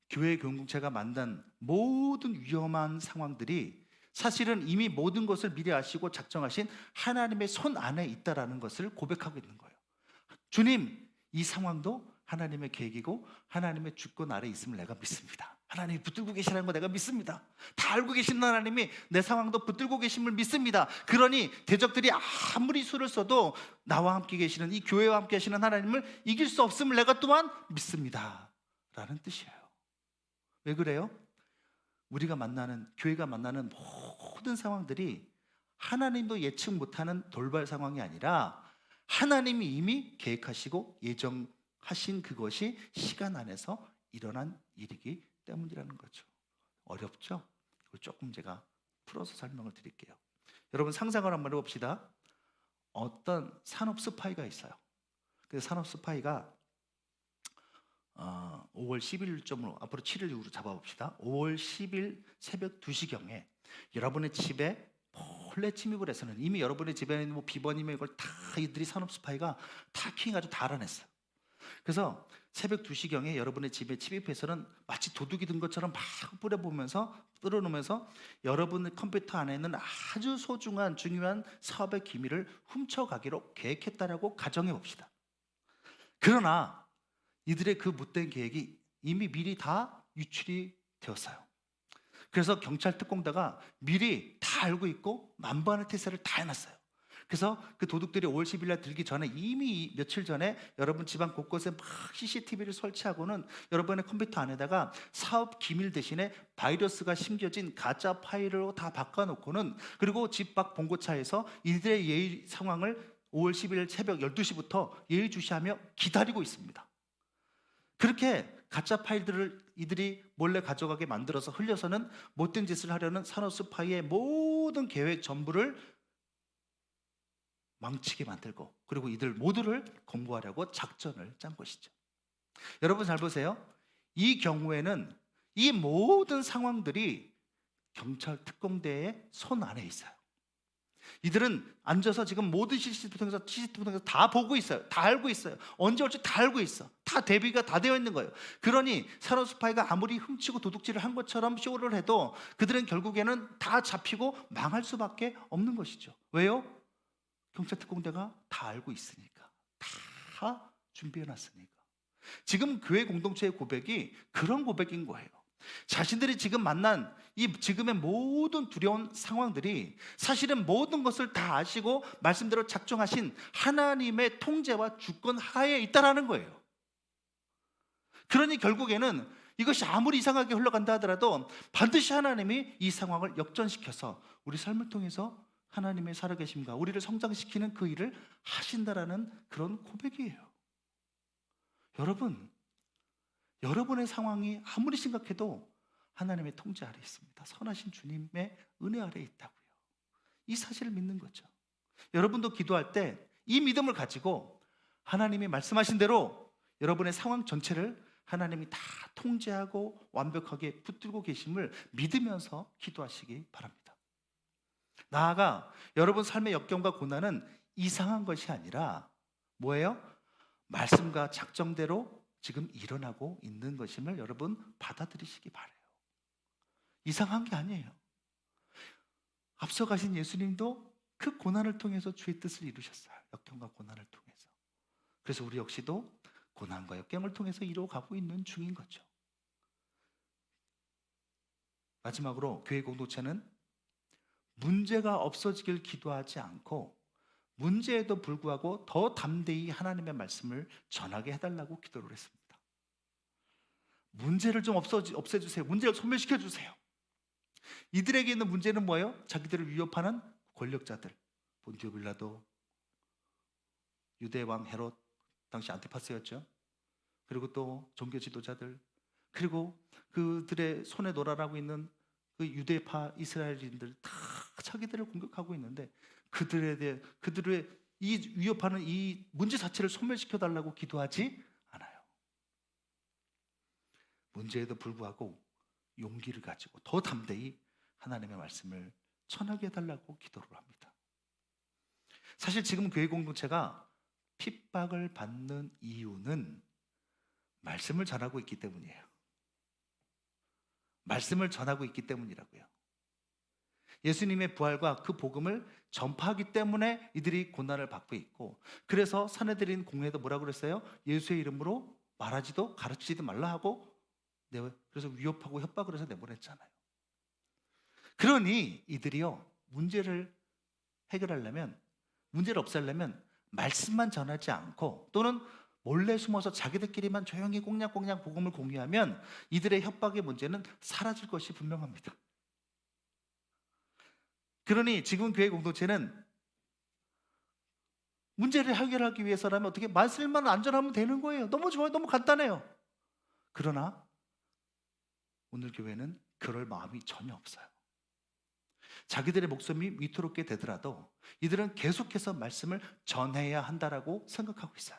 교회 공동체가 만난 모든 위험한 상황들이 사실은 이미 모든 것을 미리 아시고 작정하신 하나님의 손 안에 있다라는 것을 고백하고 있는 거예요. 주님, 이 상황도 하나님의 계획이고 하나님의 주권 아래 있음을 내가 믿습니다. 하나님이 붙들고 계시라는 거 내가 믿습니다. 다 알고 계신 하나님이 내 상황도 붙들고 계심을 믿습니다. 그러니 대적들이 아무리 수를 써도 나와 함께 계시는 이 교회와 함께 계시는 하나님을 이길 수 없음을 내가 또한 믿습니다 라는 뜻이에요. 왜 그래요? 교회가 만나는 모든 상황들이 하나님도 예측 못하는 돌발 상황이 아니라 하나님이 이미 계획하시고 예정하신 그것이 시간 안에서 일어난 일이기 때문이라는 거죠. 어렵죠? 그걸 조금 제가 풀어서 설명을 드릴게요. 여러분 상상을 한번 해봅시다. 어떤 산업 스파이가 있어요. 그 산업 스파이가 5월 10일쯤으로 앞으로 7일 이후로 잡아봅시다. 5월 10일 새벽 2시경에 여러분의 집에 몰래 침입을 해서는 이미 여러분의 집에 있는 비번이며 이걸 다 이들이 산업 스파이가 다 킹해가지고 다 알아냈어요. 그래서 새벽 2시경에 여러분의 집에 침입해서는 마치 도둑이 든 것처럼 막 뚫어놓으면서 여러분의 컴퓨터 안에 있는 아주 소중한 중요한 사업의 기밀을 훔쳐가기로 계획했다라고 가정해 봅시다. 그러나 이들의 그 못된 계획이 이미 미리 다 유출이 되었어요. 그래서 경찰 특공대가 미리 다 알고 있고 만반의 태세를 다 해놨어요. 그래서 그 도둑들이 5월 10일 날 들기 전에 이미 며칠 전에 여러분 집안 곳곳에 막 CCTV를 설치하고는 여러분의 컴퓨터 안에다가 사업 기밀 대신에 바이러스가 심겨진 가짜 파일로 다 바꿔놓고는 그리고 집 밖 봉고차에서 이들의 예의 상황을 5월 10일 새벽 12시부터 예의주시하며 기다리고 있습니다. 그렇게 가짜 파일들을 이들이 몰래 가져가게 만들어서 흘려서는 못된 짓을 하려는 산업 스파이의 모든 계획 전부를 망치게 만들고 그리고 이들 모두를 검거하려고 작전을 짠 것이죠. 여러분 잘 보세요. 이 경우에는 이 모든 상황들이 경찰 특공대의 손 안에 있어요. 이들은 앉아서 지금 모든 CCTV 통해서 다 보고 있어요. 다 알고 있어요. 언제 올지 다 알고 있어. 다 대비가 다 되어 있는 거예요. 그러니 샤론 스파이가 아무리 훔치고 도둑질을 한 것처럼 쇼를 해도 그들은 결국에는 다 잡히고 망할 수밖에 없는 것이죠. 왜요? 경찰 특공대가 다 알고 있으니까. 다 준비해놨으니까. 지금 교회 공동체의 고백이 그런 고백인 거예요. 자신들이 지금 만난 이 지금의 모든 두려운 상황들이 사실은 모든 것을 다 아시고 말씀대로 작정하신 하나님의 통제와 주권 하에 있다라는 거예요. 그러니 결국에는 이것이 아무리 이상하게 흘러간다 하더라도 반드시 하나님이 이 상황을 역전시켜서 우리 삶을 통해서 하나님의 살아계심과 우리를 성장시키는 그 일을 하신다라는 그런 고백이에요. 여러분, 여러분의 상황이 아무리 심각해도 하나님의 통제 아래 있습니다. 선하신 주님의 은혜 아래 있다고요. 이 사실을 믿는 거죠. 여러분도 기도할 때 이 믿음을 가지고 하나님이 말씀하신 대로 여러분의 상황 전체를 하나님이 다 통제하고 완벽하게 붙들고 계심을 믿으면서 기도하시기 바랍니다. 나아가 여러분 삶의 역경과 고난은 이상한 것이 아니라 뭐예요? 말씀과 작정대로 지금 일어나고 있는 것임을 여러분 받아들이시기 바라요. 이상한 게 아니에요. 앞서가신 예수님도 그 고난을 통해서 주의 뜻을 이루셨어요. 역경과 고난을 통해서. 그래서 우리 역시도 고난과 역경을 통해서 이루어가고 있는 중인 거죠. 마지막으로 교회 공동체는 문제가 없어지길 기도하지 않고 문제에도 불구하고 더 담대히 하나님의 말씀을 전하게 해달라고 기도를 했습니다. 문제를 좀 없애주세요. 문제를 소멸시켜주세요. 이들에게 있는 문제는 뭐예요? 자기들을 위협하는 권력자들, 본디오 빌라도, 유대 왕 헤롯, 당시 안티파스였죠. 그리고 또 종교 지도자들, 그리고 그들의 손에 놀아나고 있는 그 유대파 이스라엘인들 다 자기들을 공격하고 있는데 그들의 이 위협하는 이 문제 자체를 소멸시켜 달라고 기도하지 않아요. 문제에도 불구하고 용기를 가지고 더 담대히 하나님의 말씀을 전하게 해달라고 기도를 합니다. 사실 지금 교회 공동체가 핍박을 받는 이유는 말씀을 전하고 있기 때문이에요. 말씀을 전하고 있기 때문이라고요. 예수님의 부활과 그 복음을 전파하기 때문에 이들이 고난을 받고 있고, 그래서 사내들인 공회도 뭐라고 그랬어요? 예수의 이름으로 말하지도 가르치지도 말라 하고 그래서 위협하고 협박을 해서 내보냈잖아요. 그러니 이들이요, 문제를 해결하려면, 문제를 없애려면 말씀만 전하지 않고 또는 몰래 숨어서 자기들끼리만 조용히 꽁냥꽁냥 복음을 공유하면 이들의 협박의 문제는 사라질 것이 분명합니다. 그러니 지금 교회 공동체는 문제를 해결하기 위해서라면 어떻게 말씀만 안전하면 되는 거예요. 너무 좋아요. 너무 간단해요. 그러나 오늘 교회는 그럴 마음이 전혀 없어요. 자기들의 목숨이 위태롭게 되더라도 이들은 계속해서 말씀을 전해야 한다라고 생각하고 있어요.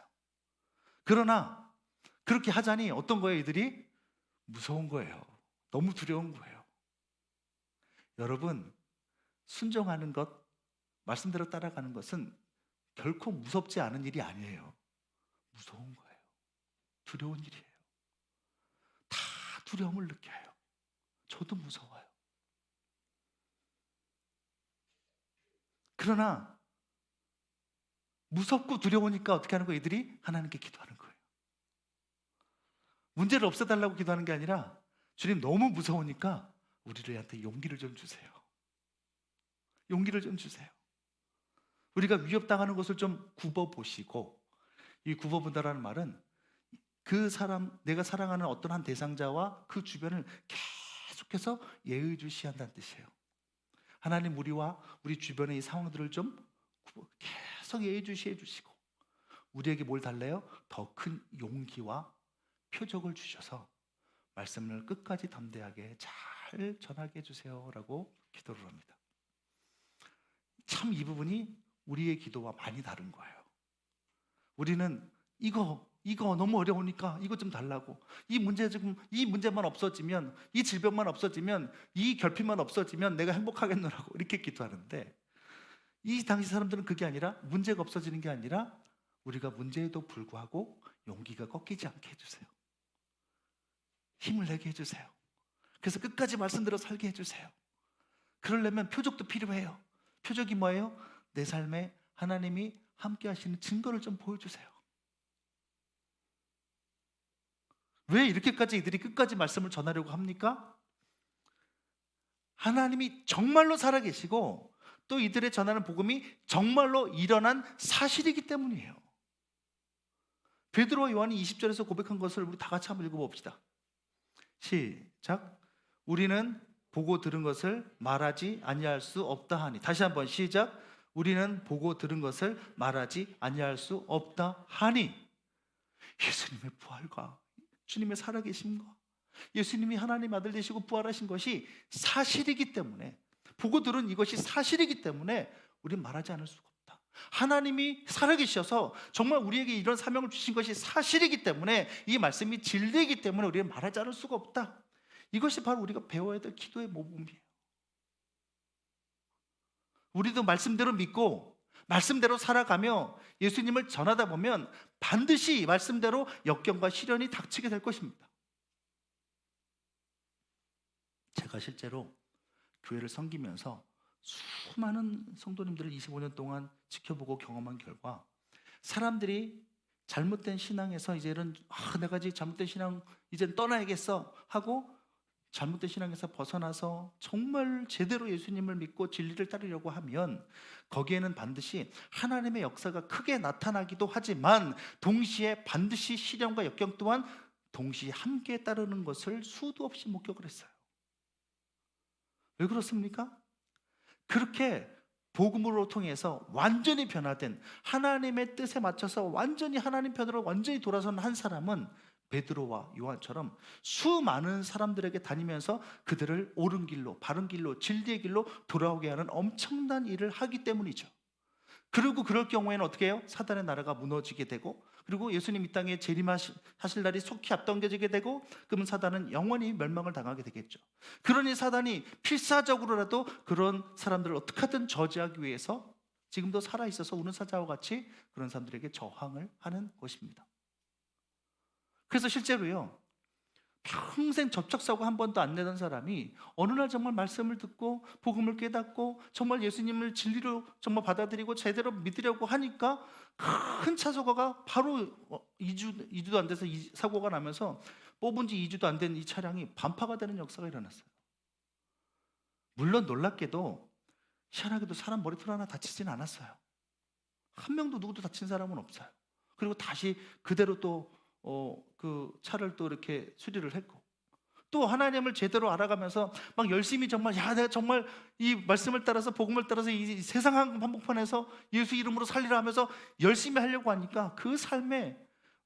그러나 그렇게 하자니 어떤 거예요? 이들이 무서운 거예요. 너무 두려운 거예요. 여러분, 순종하는 것, 말씀대로 따라가는 것은 결코 무섭지 않은 일이 아니에요. 무서운 거예요. 두려운 일이에요. 다 두려움을 느껴요. 저도 무서워요. 그러나 무섭고 두려우니까 어떻게 하는 거예요? 이들이 하나님께 기도하는 거예요. 문제를 없애달라고 기도하는 게 아니라 주님 너무 무서우니까 우리들한테 용기를 좀 주세요. 용기를 좀 주세요. 우리가 위협당하는 것을 좀 굽어보시고, 이 굽어본다라는 말은 그 사람, 내가 사랑하는 어떤 한 대상자와 그 주변을 계속해서 예의주시한다는 뜻이에요. 하나님 우리와 우리 주변의 이 상황들을 좀 계속 예의주시해 주시고 우리에게 뭘 달래요? 더 큰 용기와 표적을 주셔서 말씀을 끝까지 담대하게 잘 전하게 해주세요 라고 기도를 합니다. 참 이 부분이 우리의 기도와 많이 다른 거예요. 우리는 이거 너무 어려우니까 이거 좀 달라고, 이 문제만 없어지면, 이 질병만 없어지면, 이 결핍만 없어지면 내가 행복하겠노라고 이렇게 기도하는데, 이 당시 사람들은 그게 아니라, 문제가 없어지는 게 아니라 우리가 문제에도 불구하고 용기가 꺾이지 않게 해주세요. 힘을 내게 해주세요. 그래서 끝까지 말씀대로 살게 해주세요. 그러려면 표적도 필요해요. 표적이 뭐예요? 내 삶에 하나님이 함께 하시는 증거를 좀 보여주세요. 왜 이렇게까지 이들이 끝까지 말씀을 전하려고 합니까? 하나님이 정말로 살아계시고 또 이들의 전하는 복음이 정말로 일어난 사실이기 때문이에요. 베드로와 요한이 20절에서 고백한 것을 우리 다 같이 한번 읽어봅시다. 시작. 우리는 보고 들은 것을 말하지 아니할 수 없다 하니. 다시 한번 시작. 우리는 보고 들은 것을 말하지 아니할 수 없다 하니. 예수님의 부활과 주님의 살아계심과 예수님이 하나님 아들 되시고 부활하신 것이 사실이기 때문에, 보고 들은 이것이 사실이기 때문에 우리는 말하지 않을 수가 없다. 하나님이 살아계셔서 정말 우리에게 이런 사명을 주신 것이 사실이기 때문에, 이 말씀이 진리이기 때문에 우리는 말하지 않을 수가 없다. 이것이 바로 우리가 배워야 될 기도의 모범이에요. 우리도 말씀대로 믿고 말씀대로 살아가며 예수님을 전하다 보면 반드시 말씀대로 역경과 시련이 닥치게 될 것입니다. 제가 실제로 교회를 섬기면서 수많은 성도님들을 25년 동안 지켜보고 경험한 결과, 사람들이 잘못된 신앙에서 이제는 내가 이제 잘못된 신앙 이제 떠나야겠어 하고 잘못된 신앙에서 벗어나서 정말 제대로 예수님을 믿고 진리를 따르려고 하면 거기에는 반드시 하나님의 역사가 크게 나타나기도 하지만 동시에 반드시 시련과 역경 또한 동시에 함께 따르는 것을 수도 없이 목격을 했어요. 왜 그렇습니까? 그렇게 복음으로 통해서 완전히 변화된, 하나님의 뜻에 맞춰서 완전히 하나님 편으로 완전히 돌아선 한 사람은 베드로와 요한처럼 수많은 사람들에게 다니면서 그들을 옳은 길로, 바른 길로, 진리의 길로 돌아오게 하는 엄청난 일을 하기 때문이죠. 그리고 그럴 경우에는 어떻게 해요? 사단의 나라가 무너지게 되고, 그리고 예수님 이 땅에 재림하실 날이 속히 앞당겨지게 되고, 그러면 사단은 영원히 멸망을 당하게 되겠죠. 그러니 사단이 필사적으로라도 그런 사람들을 어떻게 하든 저지하기 위해서 지금도 살아있어서 우는 사자와 같이 그런 사람들에게 저항을 하는 것입니다. 그래서 실제로요, 평생 접촉사고 한 번도 안 내던 사람이 어느 날 정말 말씀을 듣고 복음을 깨닫고 정말 예수님을 진리로 정말 받아들이고 제대로 믿으려고 하니까 큰 차 사고가 바로 2주도 안 돼서 사고가 나면서 뽑은 지 2주도 안 된 이 차량이 반파가 되는 역사가 일어났어요. 물론 놀랍게도 희한하게도 사람 머리털 하나 다치지는 않았어요. 한 명도 누구도 다친 사람은 없어요. 그리고 다시 그대로 또 그 차를 또 이렇게 수리를 했고, 또 하나님을 제대로 알아가면서 막 열심히 정말 내가 정말 이 말씀을 따라서 복음을 따라서 이 세상 한복판에서 예수 이름으로 살리라 하면서 열심히 하려고 하니까 그 삶에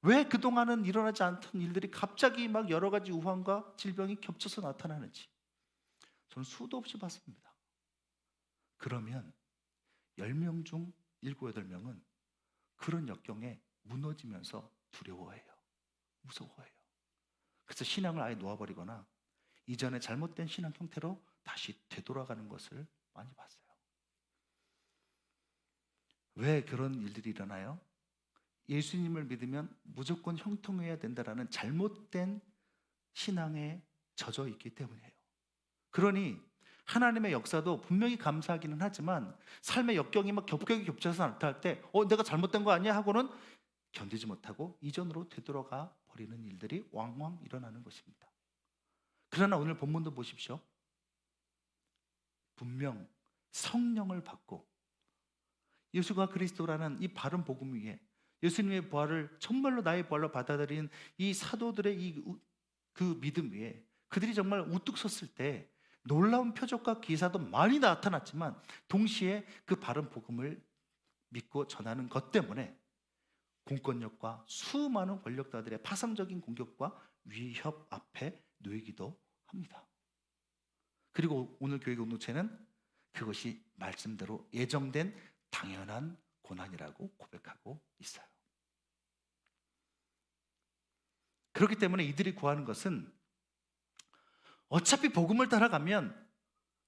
왜 그동안은 일어나지 않던 일들이 갑자기 막 여러 가지 우환과 질병이 겹쳐서 나타나는지 저는 수도 없이 봤습니다. 그러면 10명 중 7, 8명은 그런 역경에 무너지면서 두려워해요. 무서워해요. 그래서 신앙을 아예 놓아버리거나 이전에 잘못된 신앙 형태로 다시 되돌아가는 것을 많이 봤어요. 왜 그런 일들이 일어나요? 예수님을 믿으면 무조건 형통해야 된다라는 잘못된 신앙에 젖어 있기 때문이에요. 그러니 하나님의 역사도 분명히 감사하기는 하지만 삶의 역경이 막 겹겹이 겹쳐서 나타날 때 내가 잘못된 거 아니야? 하고는 견디지 못하고 이전으로 되돌아가 버리는 일들이 왕왕 일어나는 것입니다. 그러나 오늘 본문도 보십시오. 분명 성령을 받고 예수가 그리스도라는 이 바른 복음 위에 예수님의 부활을 정말로 나의 부활로 받아들인 이 사도들의 그 믿음 위에 그들이 정말 우뚝 섰을 때 놀라운 표적과 기사도 많이 나타났지만 동시에 그 바른 복음을 믿고 전하는 것 때문에 공권력과 수많은 권력자들의 파상적인 공격과 위협 앞에 놓이기도 합니다. 그리고 오늘 교회 공동체는 그것이 말씀대로 예정된 당연한 고난이라고 고백하고 있어요. 그렇기 때문에 이들이 구하는 것은 어차피 복음을 따라가면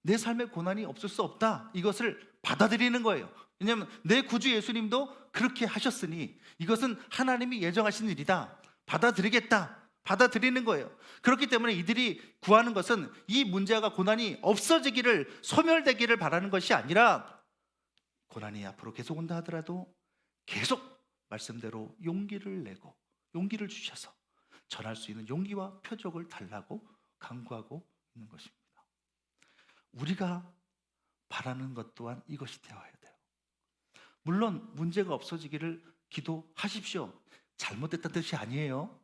내 삶에 고난이 없을 수 없다, 이것을 받아들이는 거예요. 왜냐하면 내 구주 예수님도 그렇게 하셨으니 이것은 하나님이 예정하신 일이다. 받아들이겠다. 받아들이는 거예요. 그렇기 때문에 이들이 구하는 것은 이 문제가 고난이 없어지기를, 소멸되기를 바라는 것이 아니라 고난이 앞으로 계속 온다 하더라도 계속 말씀대로 용기를 내고 용기를 주셔서 전할 수 있는 용기와 표적을 달라고 간구하고 있는 것입니다. 우리가 바라는 것 또한 이것이 되어야 돼요. 물론 문제가 없어지기를 기도하십시오. 잘못됐다는 뜻이 아니에요.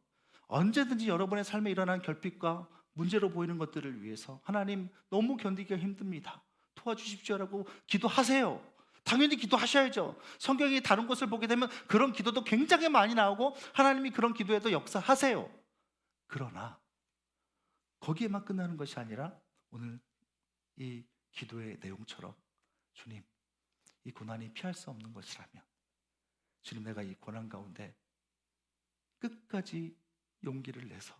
언제든지 여러분의 삶에 일어난 결핍과 문제로 보이는 것들을 위해서 하나님 너무 견디기가 힘듭니다. 도와주십시오라고 기도하세요. 당연히 기도하셔야죠. 성경이 다른 것을 보게 되면 그런 기도도 굉장히 많이 나오고 하나님이 그런 기도에도 역사하세요. 그러나 거기에만 끝나는 것이 아니라 오늘 이 기도의 내용처럼 주님, 이 고난이 피할 수 없는 것이라면 주님, 내가 이 고난 가운데 끝까지 용기를 내서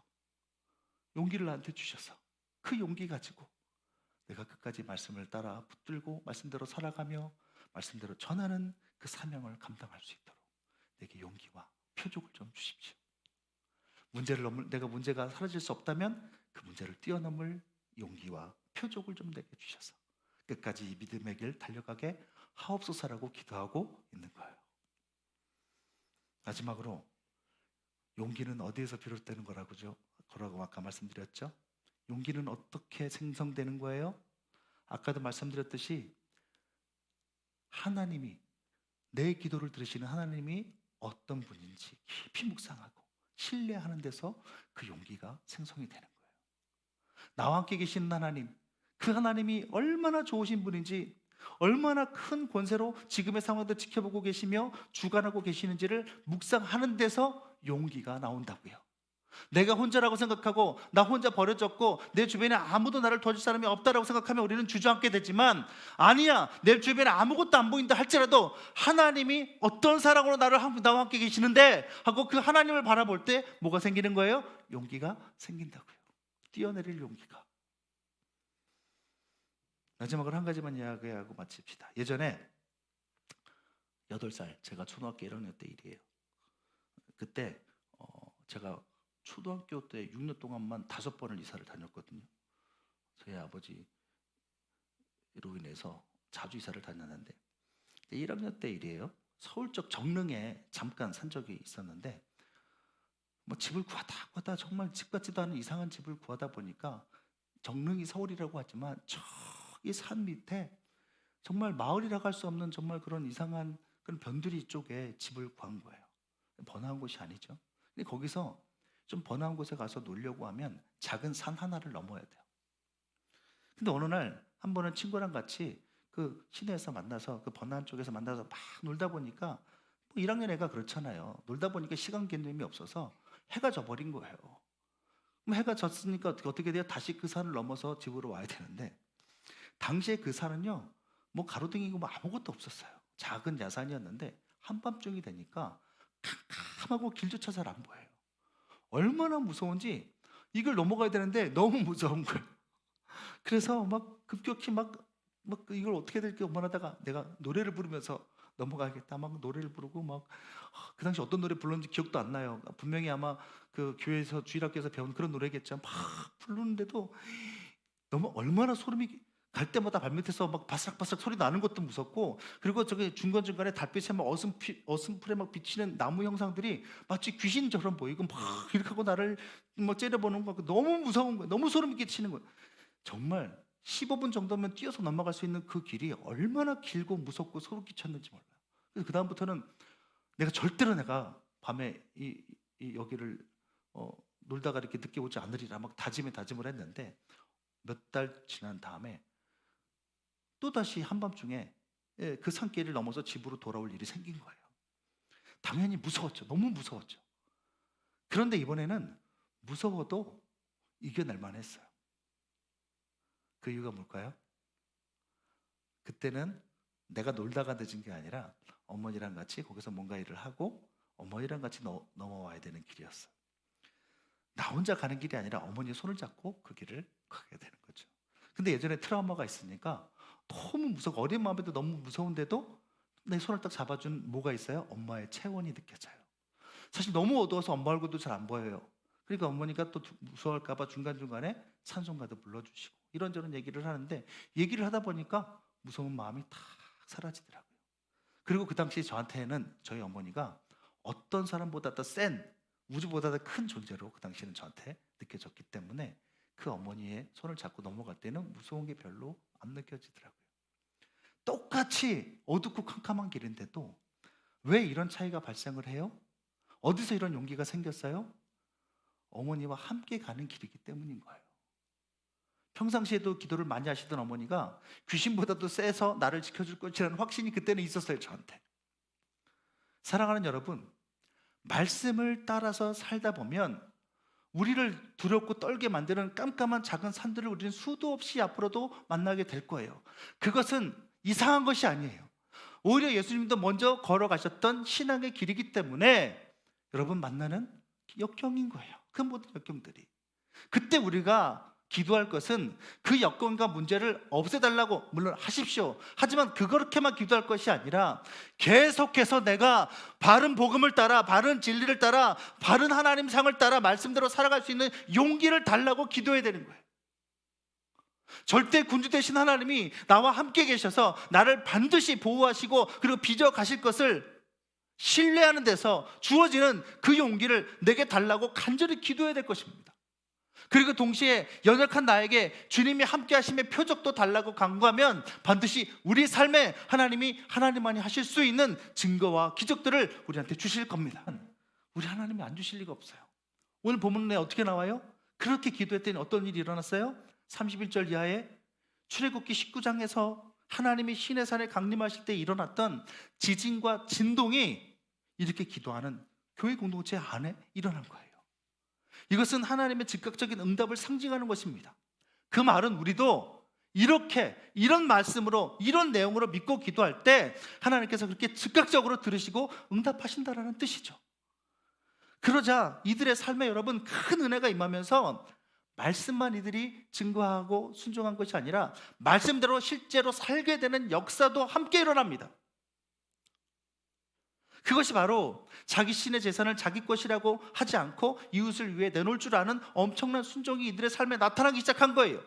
용기를 나한테 주셔서 그 용기 가지고 내가 끝까지 말씀을 따라 붙들고 말씀대로 살아가며 말씀대로 전하는 그 사명을 감당할 수 있도록 내게 용기와 표적을 좀 주십시오. 내가 문제가 사라질 수 없다면 그 문제를 뛰어넘을 용기와 표적을 좀 내게 주셔서 끝까지 이 믿음의 길 달려가게 하옵소서라고 기도하고 있는 거예요. 마지막으로 용기는 어디에서 비롯되는 거라고 아까 말씀드렸죠? 용기는 어떻게 생성되는 거예요? 아까도 말씀드렸듯이 하나님이, 내 기도를 들으시는 하나님이 어떤 분인지 깊이 묵상하고 신뢰하는 데서 그 용기가 생성이 되는 거예요. 나와 함께 계시는 하나님, 그 하나님이 얼마나 좋으신 분인지, 얼마나 큰 권세로 지금의 상황도 지켜보고 계시며 주관하고 계시는지를 묵상하는 데서 용기가 나온다고요. 내가 혼자라고 생각하고 나 혼자 버려졌고 내 주변에 아무도 나를 도와줄 사람이 없다라고 생각하면 우리는 주저앉게 되지만, 아니야, 내 주변에 아무것도 안 보인다 할지라도 하나님이 어떤 사랑으로 나와 함께 계시는데 하고 그 하나님을 바라볼 때 뭐가 생기는 거예요? 용기가 생긴다고요. 뛰어내릴 용기가. 마지막으로 한 가지만 이야기하고 마칩시다. 예전에 8살, 제가 초등학교 1학년 때 일이에요. 그때 제가 초등학교 때 6년 동안만 5번을 이사를 다녔거든요. 저희 아버지로 인해서 자주 이사를 다녔는데 1학년 때 일이에요. 서울 쪽 정릉에 잠깐 산 적이 있었는데 뭐 집을 구하다 정말 집 같지도 않은 이상한 집을 구하다 보니까 정릉이 서울이라고 하지만 저기 산 밑에 정말 마을이라고 할 수 없는 정말 그런 이상한 그런 변두리 쪽에 집을 구한 거예요. 번화한 곳이 아니죠. 근데 거기서 좀 번화한 곳에 가서 놀려고 하면 작은 산 하나를 넘어야 돼요. 근데 어느 날 한 번은 친구랑 같이 그 시내에서 만나서 그 번화한 쪽에서 만나서 막 놀다 보니까 뭐 1학년 애가 그렇잖아요. 놀다 보니까 시간 개념이 없어서 해가 져버린 거예요. 그럼 해가 졌으니까 어떻게 돼요? 다시 그 산을 넘어서 집으로 와야 되는데 당시에 그 산은요, 뭐 가로등이고 뭐 아무것도 없었어요. 작은 야산이었는데 한밤중이 되니까 캄캄하고 길조차 잘 안 보여요. 얼마나 무서운지, 이걸 넘어가야 되는데 너무 무서운 거예요. 그래서 막 급격히 막 이걸 어떻게 될지 원하다가 내가 노래를 부르면서 넘어가야겠다 막 노래를 부르고 막 그 당시 어떤 노래 불렀는지 기억도 안 나요. 분명히 아마 그 교회에서 주일학교에서 배운 그런 노래겠죠. 막 부르는데도 너무 얼마나 소름이 갈 때마다 발밑에서 막 바스락바스락 소리 나는 것도 무섭고, 그리고 저기 중간중간에 달빛에 막 어슴풀에 막 비치는 나무 형상들이 마치 귀신처럼 보이고 막 이렇게 하고 나를 막 째려보는 거 너무 무서운 거예요. 너무 소름이 끼치는 거예요. 정말 15분 정도면 뛰어서 넘어갈 수 있는 그 길이 얼마나 길고 무섭고 소름 끼쳤는지 몰라요. 그래서 그 다음부터는 절대로 내가 밤에 이 여기를 놀다가 이렇게 늦게 오지 않으리라 막 다짐을 했는데 몇 달 지난 다음에 또다시 한밤중에 그 산길을 넘어서 집으로 돌아올 일이 생긴 거예요. 당연히 무서웠죠. 너무 무서웠죠. 그런데 이번에는 무서워도 이겨낼 만했어요. 그 이유가 뭘까요? 그때는 내가 놀다가 늦은 게 아니라 어머니랑 같이 거기서 뭔가 일을 하고 어머니랑 같이 넘어와야 되는 길이었어요. 나 혼자 가는 길이 아니라 어머니의 손을 잡고 그 길을 가게 되는 거죠. 근데 예전에 트라우마가 있으니까 너무 무섭고 어린 마음에도 너무 무서운데도 내 손을 딱 잡아준 뭐가 있어요? 엄마의 체온이 느껴져요. 사실 너무 어두워서 엄마 얼굴도 잘 안 보여요. 그러니까 어머니가 또 무서워할까 봐 중간중간에 찬송가도 불러주시고 이런저런 얘기를 하는데, 얘기를 하다 보니까 무서운 마음이 탁 사라지더라고요. 그리고 그 당시 저한테는 저희 어머니가 어떤 사람보다 더 센, 우주보다 더 큰 존재로 그 당시에는 저한테 느껴졌기 때문에 그 어머니의 손을 잡고 넘어갈 때는 무서운 게 별로 안 느껴지더라고요. 똑같이 어둡고 캄캄한 길인데도 왜 이런 차이가 발생을 해요? 어디서 이런 용기가 생겼어요? 어머니와 함께 가는 길이기 때문인 거예요. 평상시에도 기도를 많이 하시던 어머니가 귀신보다도 세서 나를 지켜줄 것이라는 확신이 그때는 있었어요, 저한테. 사랑하는 여러분, 말씀을 따라서 살다 보면 우리를 두렵고 떨게 만드는 깜깜한 작은 산들을 우리는 수도 없이 앞으로도 만나게 될 거예요. 그것은 이상한 것이 아니에요. 오히려 예수님도 먼저 걸어가셨던 신앙의 길이기 때문에 여러분 만나는 역경인 거예요. 그 모든 역경들이. 그때 우리가 기도할 것은 그 여건과 문제를 없애달라고 물론 하십시오. 하지만 그렇게만 기도할 것이 아니라 계속해서 내가 바른 복음을 따라, 바른 진리를 따라, 바른 하나님 상을 따라 말씀대로 살아갈 수 있는 용기를 달라고 기도해야 되는 거예요. 절대 군주 되신 하나님이 나와 함께 계셔서 나를 반드시 보호하시고 그리고 빚어 가실 것을 신뢰하는 데서 주어지는 그 용기를 내게 달라고 간절히 기도해야 될 것입니다. 그리고 동시에 연약한 나에게 주님이 함께 하심의 표적도 달라고 간구하면 반드시 우리 삶에 하나님만이 하실 수 있는 증거와 기적들을 우리한테 주실 겁니다. 우리 하나님이 안 주실 리가 없어요. 오늘 본문에 어떻게 나와요? 그렇게 기도했더니 어떤 일이 일어났어요? 31절 이하에 출애굽기 19장에서 하나님이 시내산에 강림하실 때 일어났던 지진과 진동이 이렇게 기도하는 교회 공동체 안에 일어난 거예요. 이것은 하나님의 즉각적인 응답을 상징하는 것입니다. 그 말은 우리도 이런 말씀으로, 이런 내용으로 믿고 기도할 때 하나님께서 그렇게 즉각적으로 들으시고 응답하신다라는 뜻이죠. 그러자 이들의 삶에 여러분 큰 은혜가 임하면서 말씀만 이들이 증거하고 순종한 것이 아니라 말씀대로 실제로 살게 되는 역사도 함께 일어납니다. 그것이 바로 자기 신의 재산을 자기 것이라고 하지 않고 이웃을 위해 내놓을 줄 아는 엄청난 순종이 이들의 삶에 나타나기 시작한 거예요.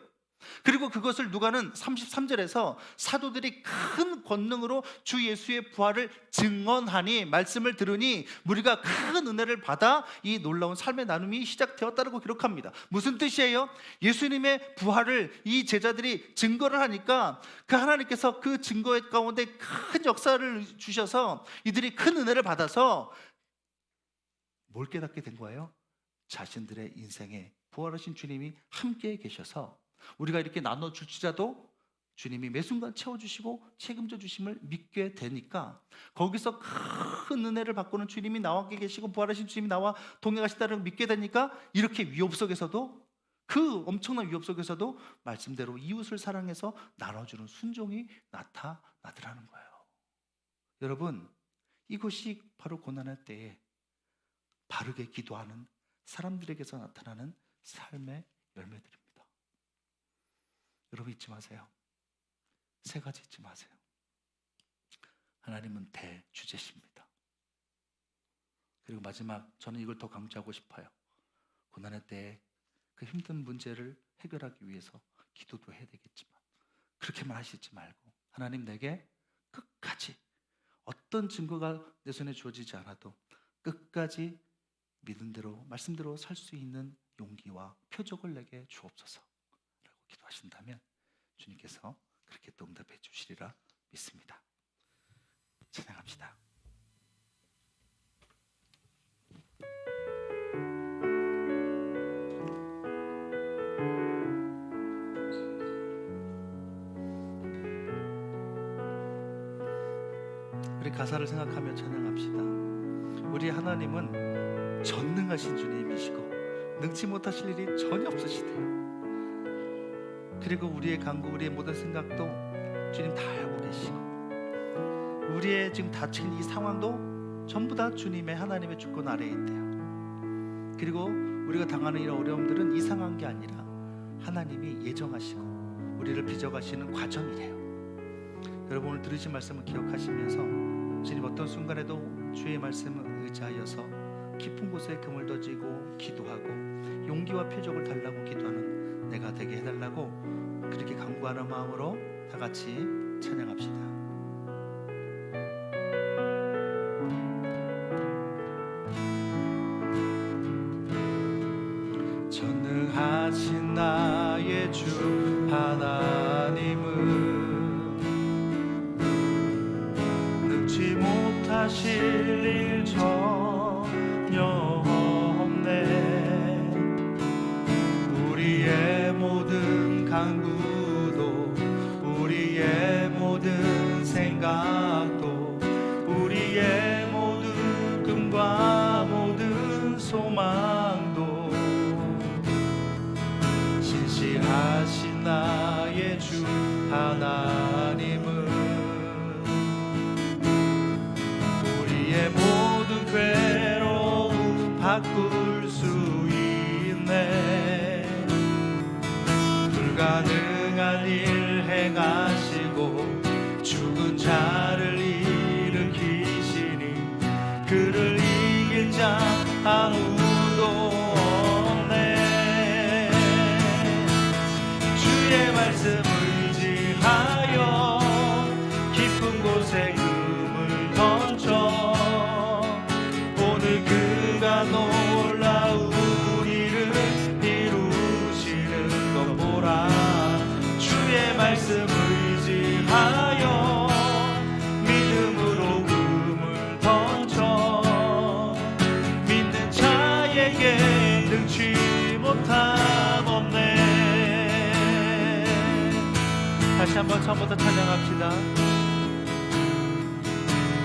그리고 그것을 누가는 33절에서 사도들이 큰 권능으로 주 예수의 부활을 증언하니, 말씀을 들으니 무리가 큰 은혜를 받아 이 놀라운 삶의 나눔이 시작되었다고 기록합니다. 무슨 뜻이에요? 예수님의 부활을 이 제자들이 증거를 하니까 그 하나님께서 그 증거 가운데 큰 역사를 주셔서 이들이 큰 은혜를 받아서 뭘 깨닫게 된 거예요? 자신들의 인생에 부활하신 주님이 함께 계셔서 우리가 이렇게 나눠줄지라도 주님이 매 순간 채워주시고 책임져 주심을 믿게 되니까 거기서 큰 은혜를 받고는 주님이 나와 계시고 부활하신 주님이 나와 동행하시다는 걸 믿게 되니까 이렇게 위협 속에서도, 그 엄청난 위협 속에서도 말씀대로 이웃을 사랑해서 나눠주는 순종이 나타나더라는 거예요. 여러분, 이것이 바로 고난할 때에 바르게 기도하는 사람들에게서 나타나는 삶의 열매들입니다. 여러분 잊지 마세요. 세 가지 잊지 마세요. 하나님은 대주제십니다. 그리고 마지막, 저는 이걸 더 강조하고 싶어요. 고난의 때에 그 힘든 문제를 해결하기 위해서 기도도 해야 되겠지만 그렇게만 하시지 말고 하나님, 내게 끝까지 어떤 증거가 내 손에 주어지지 않아도 끝까지 믿은 대로 말씀대로 살 수 있는 용기와 표적을 내게 주옵소서 라고 기도하신다면 주님께서 그렇게 또 응답해 주시리라 믿습니다. 찬양합시다. 우리 가사를 생각하며 찬양합시다. 우리 하나님은 전능하신 주님이시고 능치 못하실 일이 전혀 없으시대요. 그리고 우리의 간구, 우리의 모든 생각도 주님 다 알고 계시고 우리의 지금 닥친 이 상황도 전부 다 주님의, 하나님의 주권 아래에 있대요. 그리고 우리가 당하는 이런 어려움들은 이상한 게 아니라 하나님이 예정하시고 우리를 빚어가시는 과정이래요. 여러분, 오늘 들으신 말씀을 기억하시면서 주님, 어떤 순간에도 주의 말씀을 의지하여서 깊은 곳에 그물 던지고 기도하고 용기와 표적을 달라고 기도하는 내가 되게 해달라고 그렇게 간구하는 마음으로 다 같이 찬양합시다. 전능하신 나의 주 하나님은 능치 못하실 일 전혀 없네. 우리의 모든 간구도 우리의 모든 생각도 우리의 모든 꿈과 모든 소망도 신실하신 나의 주 하나님은 우리의 모든 괴로움 바꿀 수 있네. 불가능한 일 행하시고 죽은 자를 일으키시니 그를 이길 자 아무도 없네. 주의 말씀 의지하여 깊은 곳에 금을 던져 오늘 그가 놀라운 일을 이루시는 것 보라. 주의 말씀 의지하여 믿음으로 금을 던져 믿는 자에게 능치 못함 없네. 다시 한번 처음부터 찬양합시다.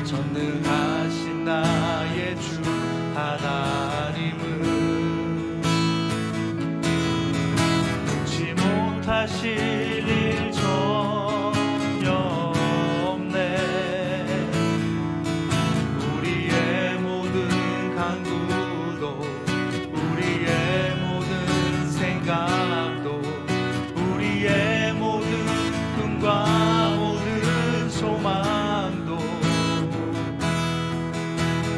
전능하신 나의 주 하나님은 능치 못하실 일 전혀 없네. 우리의 모든 간구도 우리의 모든 생각도 우리의 모든 꿈과 모든 소망도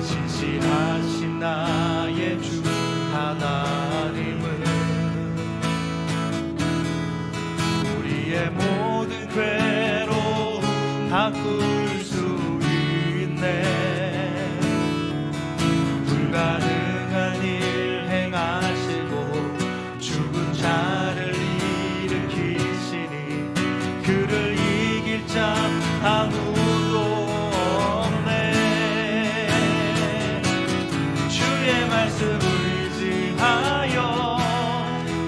신실하신 나의 주 하나님은 우리의 모든 괴로움 바꿀 수 있네. 불가능한 일 행하시고 죽은 자를 일으키시니 그를 이길 자 아무도 없네. 주의 말씀 의지하여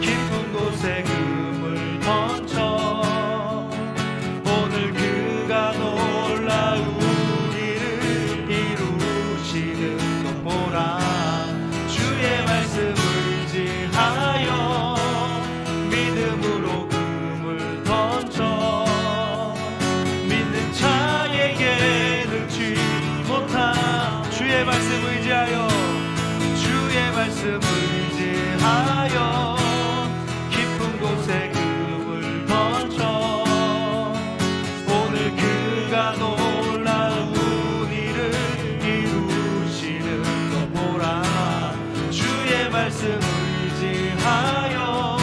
깊은 곳에 금을 던져 오늘 그가 놀라운 일을 이루시는 것 보라. 주의 말씀 의지하여 믿음으로 금을 던져 믿는 자에게 능치 못함. 주의 말씀 의지하여 주의 말씀 의지하여 깊은 곳에 금을 던져 오늘 그가 놀라운 일을 이루시는 것 보라. 주의 말씀 의지하여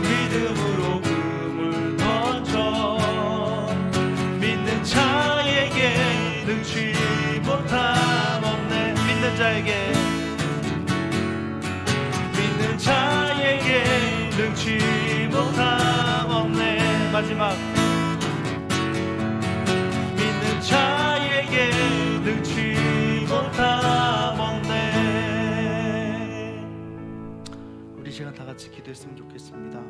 믿음으로 금을 던져 믿는 자에게 능치 못함 없네. 믿는 자에게 믿는 자에게 능치 못함 없네. 마지막 믿는 자에게 능치 못함 없네. 우리 시간 다 같이 기도했으면 좋겠습니다.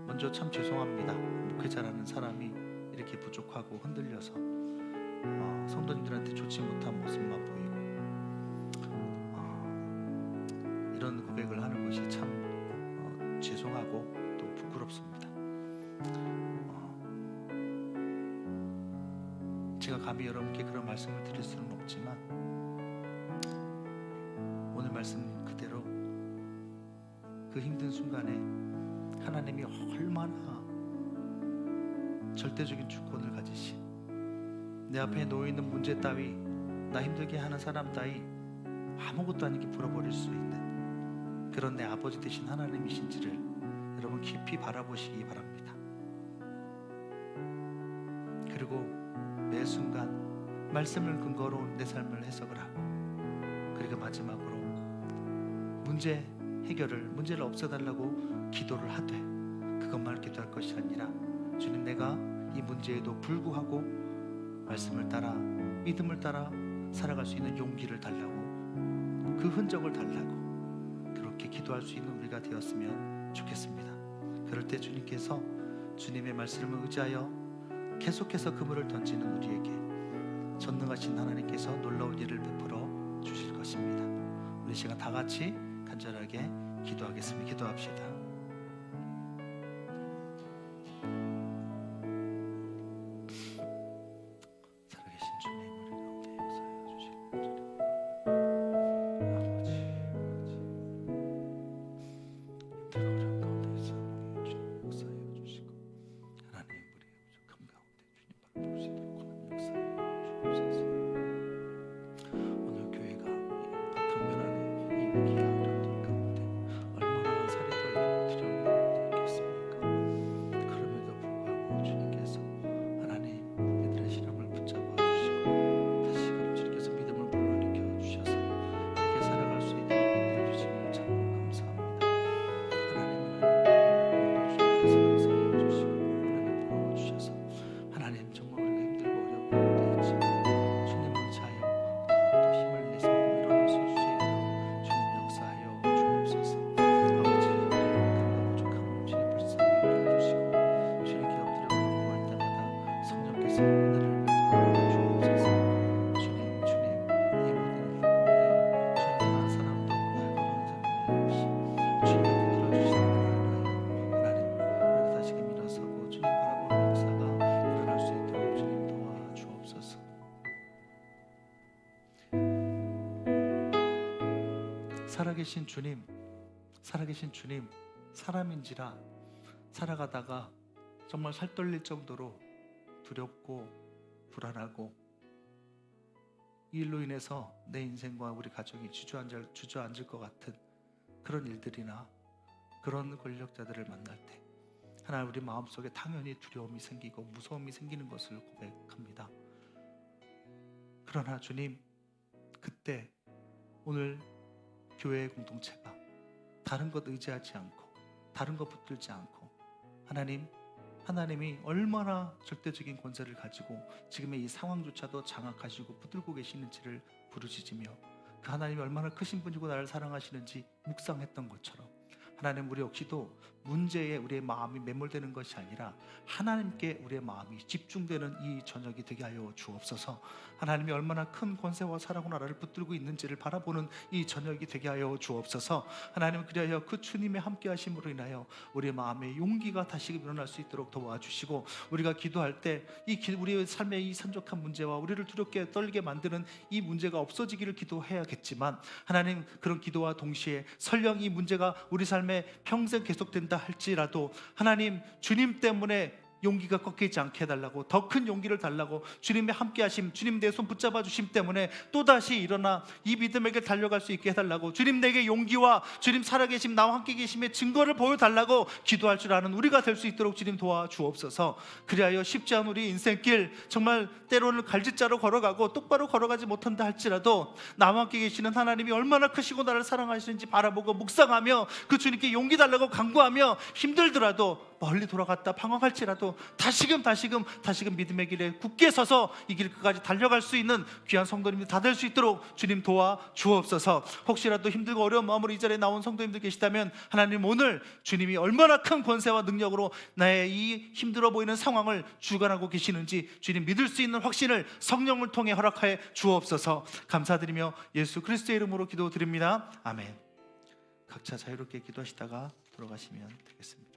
먼저 참 죄송합니다. 목회자라는 사람이 이렇게 부족하고 흔들려서 성도님들한테 좋지 못한 모습만 보이고 이런 고백을 하는 것이 참 죄송하고 또 부끄럽습니다. 제가 감히 여러분께 그런 말씀을 드릴 수는 없지만 오늘 말씀 그대로 그 힘든 순간에 하나님이 얼마나 절대적인 주권을 가지신 내 앞에 놓여있는 문제 따위, 나 힘들게 하는 사람 따위 아무것도 아니게 풀어버릴 수 있는 그런 내 아버지 되신 하나님이신지를 여러분 깊이 바라보시기 바랍니다. 그리고 매 순간 말씀을 근거로 내 삶을 해석을 하고, 그리고 마지막으로 문제 해결을, 문제를 없애달라고 기도를 하되 그것만 기도할 것이 아니라 주님, 내가 이 문제에도 불구하고 말씀을 따라 믿음을 따라 살아갈 수 있는 용기를 달라고, 그 흔적을 달라고 그렇게 기도할 수 있는 우리가 되었으면 좋겠습니다. 그럴 때 주님께서 주님의 말씀을 의지하여 계속해서 그물을 던지는 우리에게 전능하신 하나님께서 놀라운 일을 베풀어 주실 것입니다. 우리 시간 다 같이 간절하게 기도하겠습니다. 기도합시다. 살아계신 주님, 우리 가운데 역사하여 주시고, 아버지, 힘들고 어려운 가운데서 주님 역사하여 주시고, 하나님 우리의 부족함 가운데 주님 바라볼 수 있도록 하나님 역사하여 주옵소서. 오늘 교회가 당면하는 이 위기와 어려움들 가운데 얼마나 살이 떨리고 두려운 가운데 있겠습니까? 그럼에도 불구하고 주님께서 하나님 이들의 시련을 붙잡아 주시고 다시금 주님께서 믿음을 불러일으켜 주셔서 이렇게 살아갈 수 있도록 인도해 주심을 참으로 감사합니다. 하나님 주님께서 역사해 주시고 은혜를 부어 주셔서 하나님 정말 우리가 힘들고 어려운 가운데 있지만 주님을 의지하여 더욱더 힘을 내서 일어날 수 있도록 주님 역사하여 주옵소서. 아버지, 그 부족함을 주님 불쌍히 여겨주시고 주님께 엎드려 간구할 때마다 성령께서 은혜를 베풀어 주옵소서. 주님, 이 모든 일 가운데 주님 한 사람도 발걸음을 없이 주님이 붙들어주시는 하나님, 우리가 다시금 일어서고 주님 바라보는 역사가 일어날 수 있도록 주님 도와주옵소서. 살아계신 주님, 살아계신 주님, 사람인지라 살아가다가 정말 살 떨릴 정도로 두렵고 불안하고 이 일로 인해서 내 인생과 우리 가정이 주저앉을 것 같은 그런 일들이나 그런 권력자들을 만날 때 하나님, 우리 마음속에 당연히 두려움이 생기고 무서움이 생기는 것을 고백합니다. 그러나 주님, 그때 오늘 교회의 공동체가 다른 것 의지하지 않고 다른 것 붙들지 않고 하나님이 얼마나 절대적인 권세를 가지고 지금의 이 상황조차도 장악하시고 붙들고 계시는지를 부르짖으며 그 하나님이 얼마나 크신 분이고 나를 사랑하시는지 묵상했던 것처럼 하나님, 우리 역시도 문제에 우리의 마음이 매몰되는 것이 아니라 하나님께 우리의 마음이 집중되는 이 저녁이 되게 하여 주옵소서. 하나님이 얼마나 큰 권세와 사랑으로 나라를 붙들고 있는지를 바라보는 이 저녁이 되게 하여 주옵소서. 하나님, 그리하여 그 주님의 함께 하심으로 인하여 우리의 마음에 용기가 다시금 일어날 수 있도록 도와주시고, 우리가 기도할 때 우리의 삶의 이 산적한 문제와 우리를 두렵게 떨게 만드는 이 문제가 없어지기를 기도해야겠지만, 하나님, 그런 기도와 동시에 설령 이 문제가 우리 삶에 평생 계속된다 할지라도 하나님, 주님 때문에 용기가 꺾이지 않게 해달라고, 더 큰 용기를 달라고, 주님의 함께 하심, 주님 내 손 붙잡아 주심 때문에 또다시 일어나 이 믿음에게 달려갈 수 있게 해달라고, 주님 내게 용기와 주님 살아계심, 나와 함께 계심의 증거를 보여달라고 기도할 줄 아는 우리가 될 수 있도록 주님 도와주옵소서. 그리하여 쉽지 않은 우리 인생길, 정말 때로는 갈짓자로 걸어가고 똑바로 걸어가지 못한다 할지라도 나와 함께 계시는 하나님이 얼마나 크시고 나를 사랑하시는지 바라보고 묵상하며 그 주님께 용기 달라고 간구하며 힘들더라도 멀리 돌아갔다 방황할지라도 다시금 믿음의 길에 굳게 서서 이 길 끝까지 달려갈 수 있는 귀한 성도님들 다 될 수 있도록 주님 도와 주옵소서. 혹시라도 힘들고 어려운 마음으로 이 자리에 나온 성도님들 계시다면 하나님, 오늘 주님이 얼마나 큰 권세와 능력으로 나의 이 힘들어 보이는 상황을 주관하고 계시는지 주님 믿을 수 있는 확신을 성령을 통해 허락하여 주옵소서. 감사드리며 예수 그리스도의 이름으로 기도드립니다. 아멘. 각자 자유롭게 기도하시다가 돌아가시면 되겠습니다.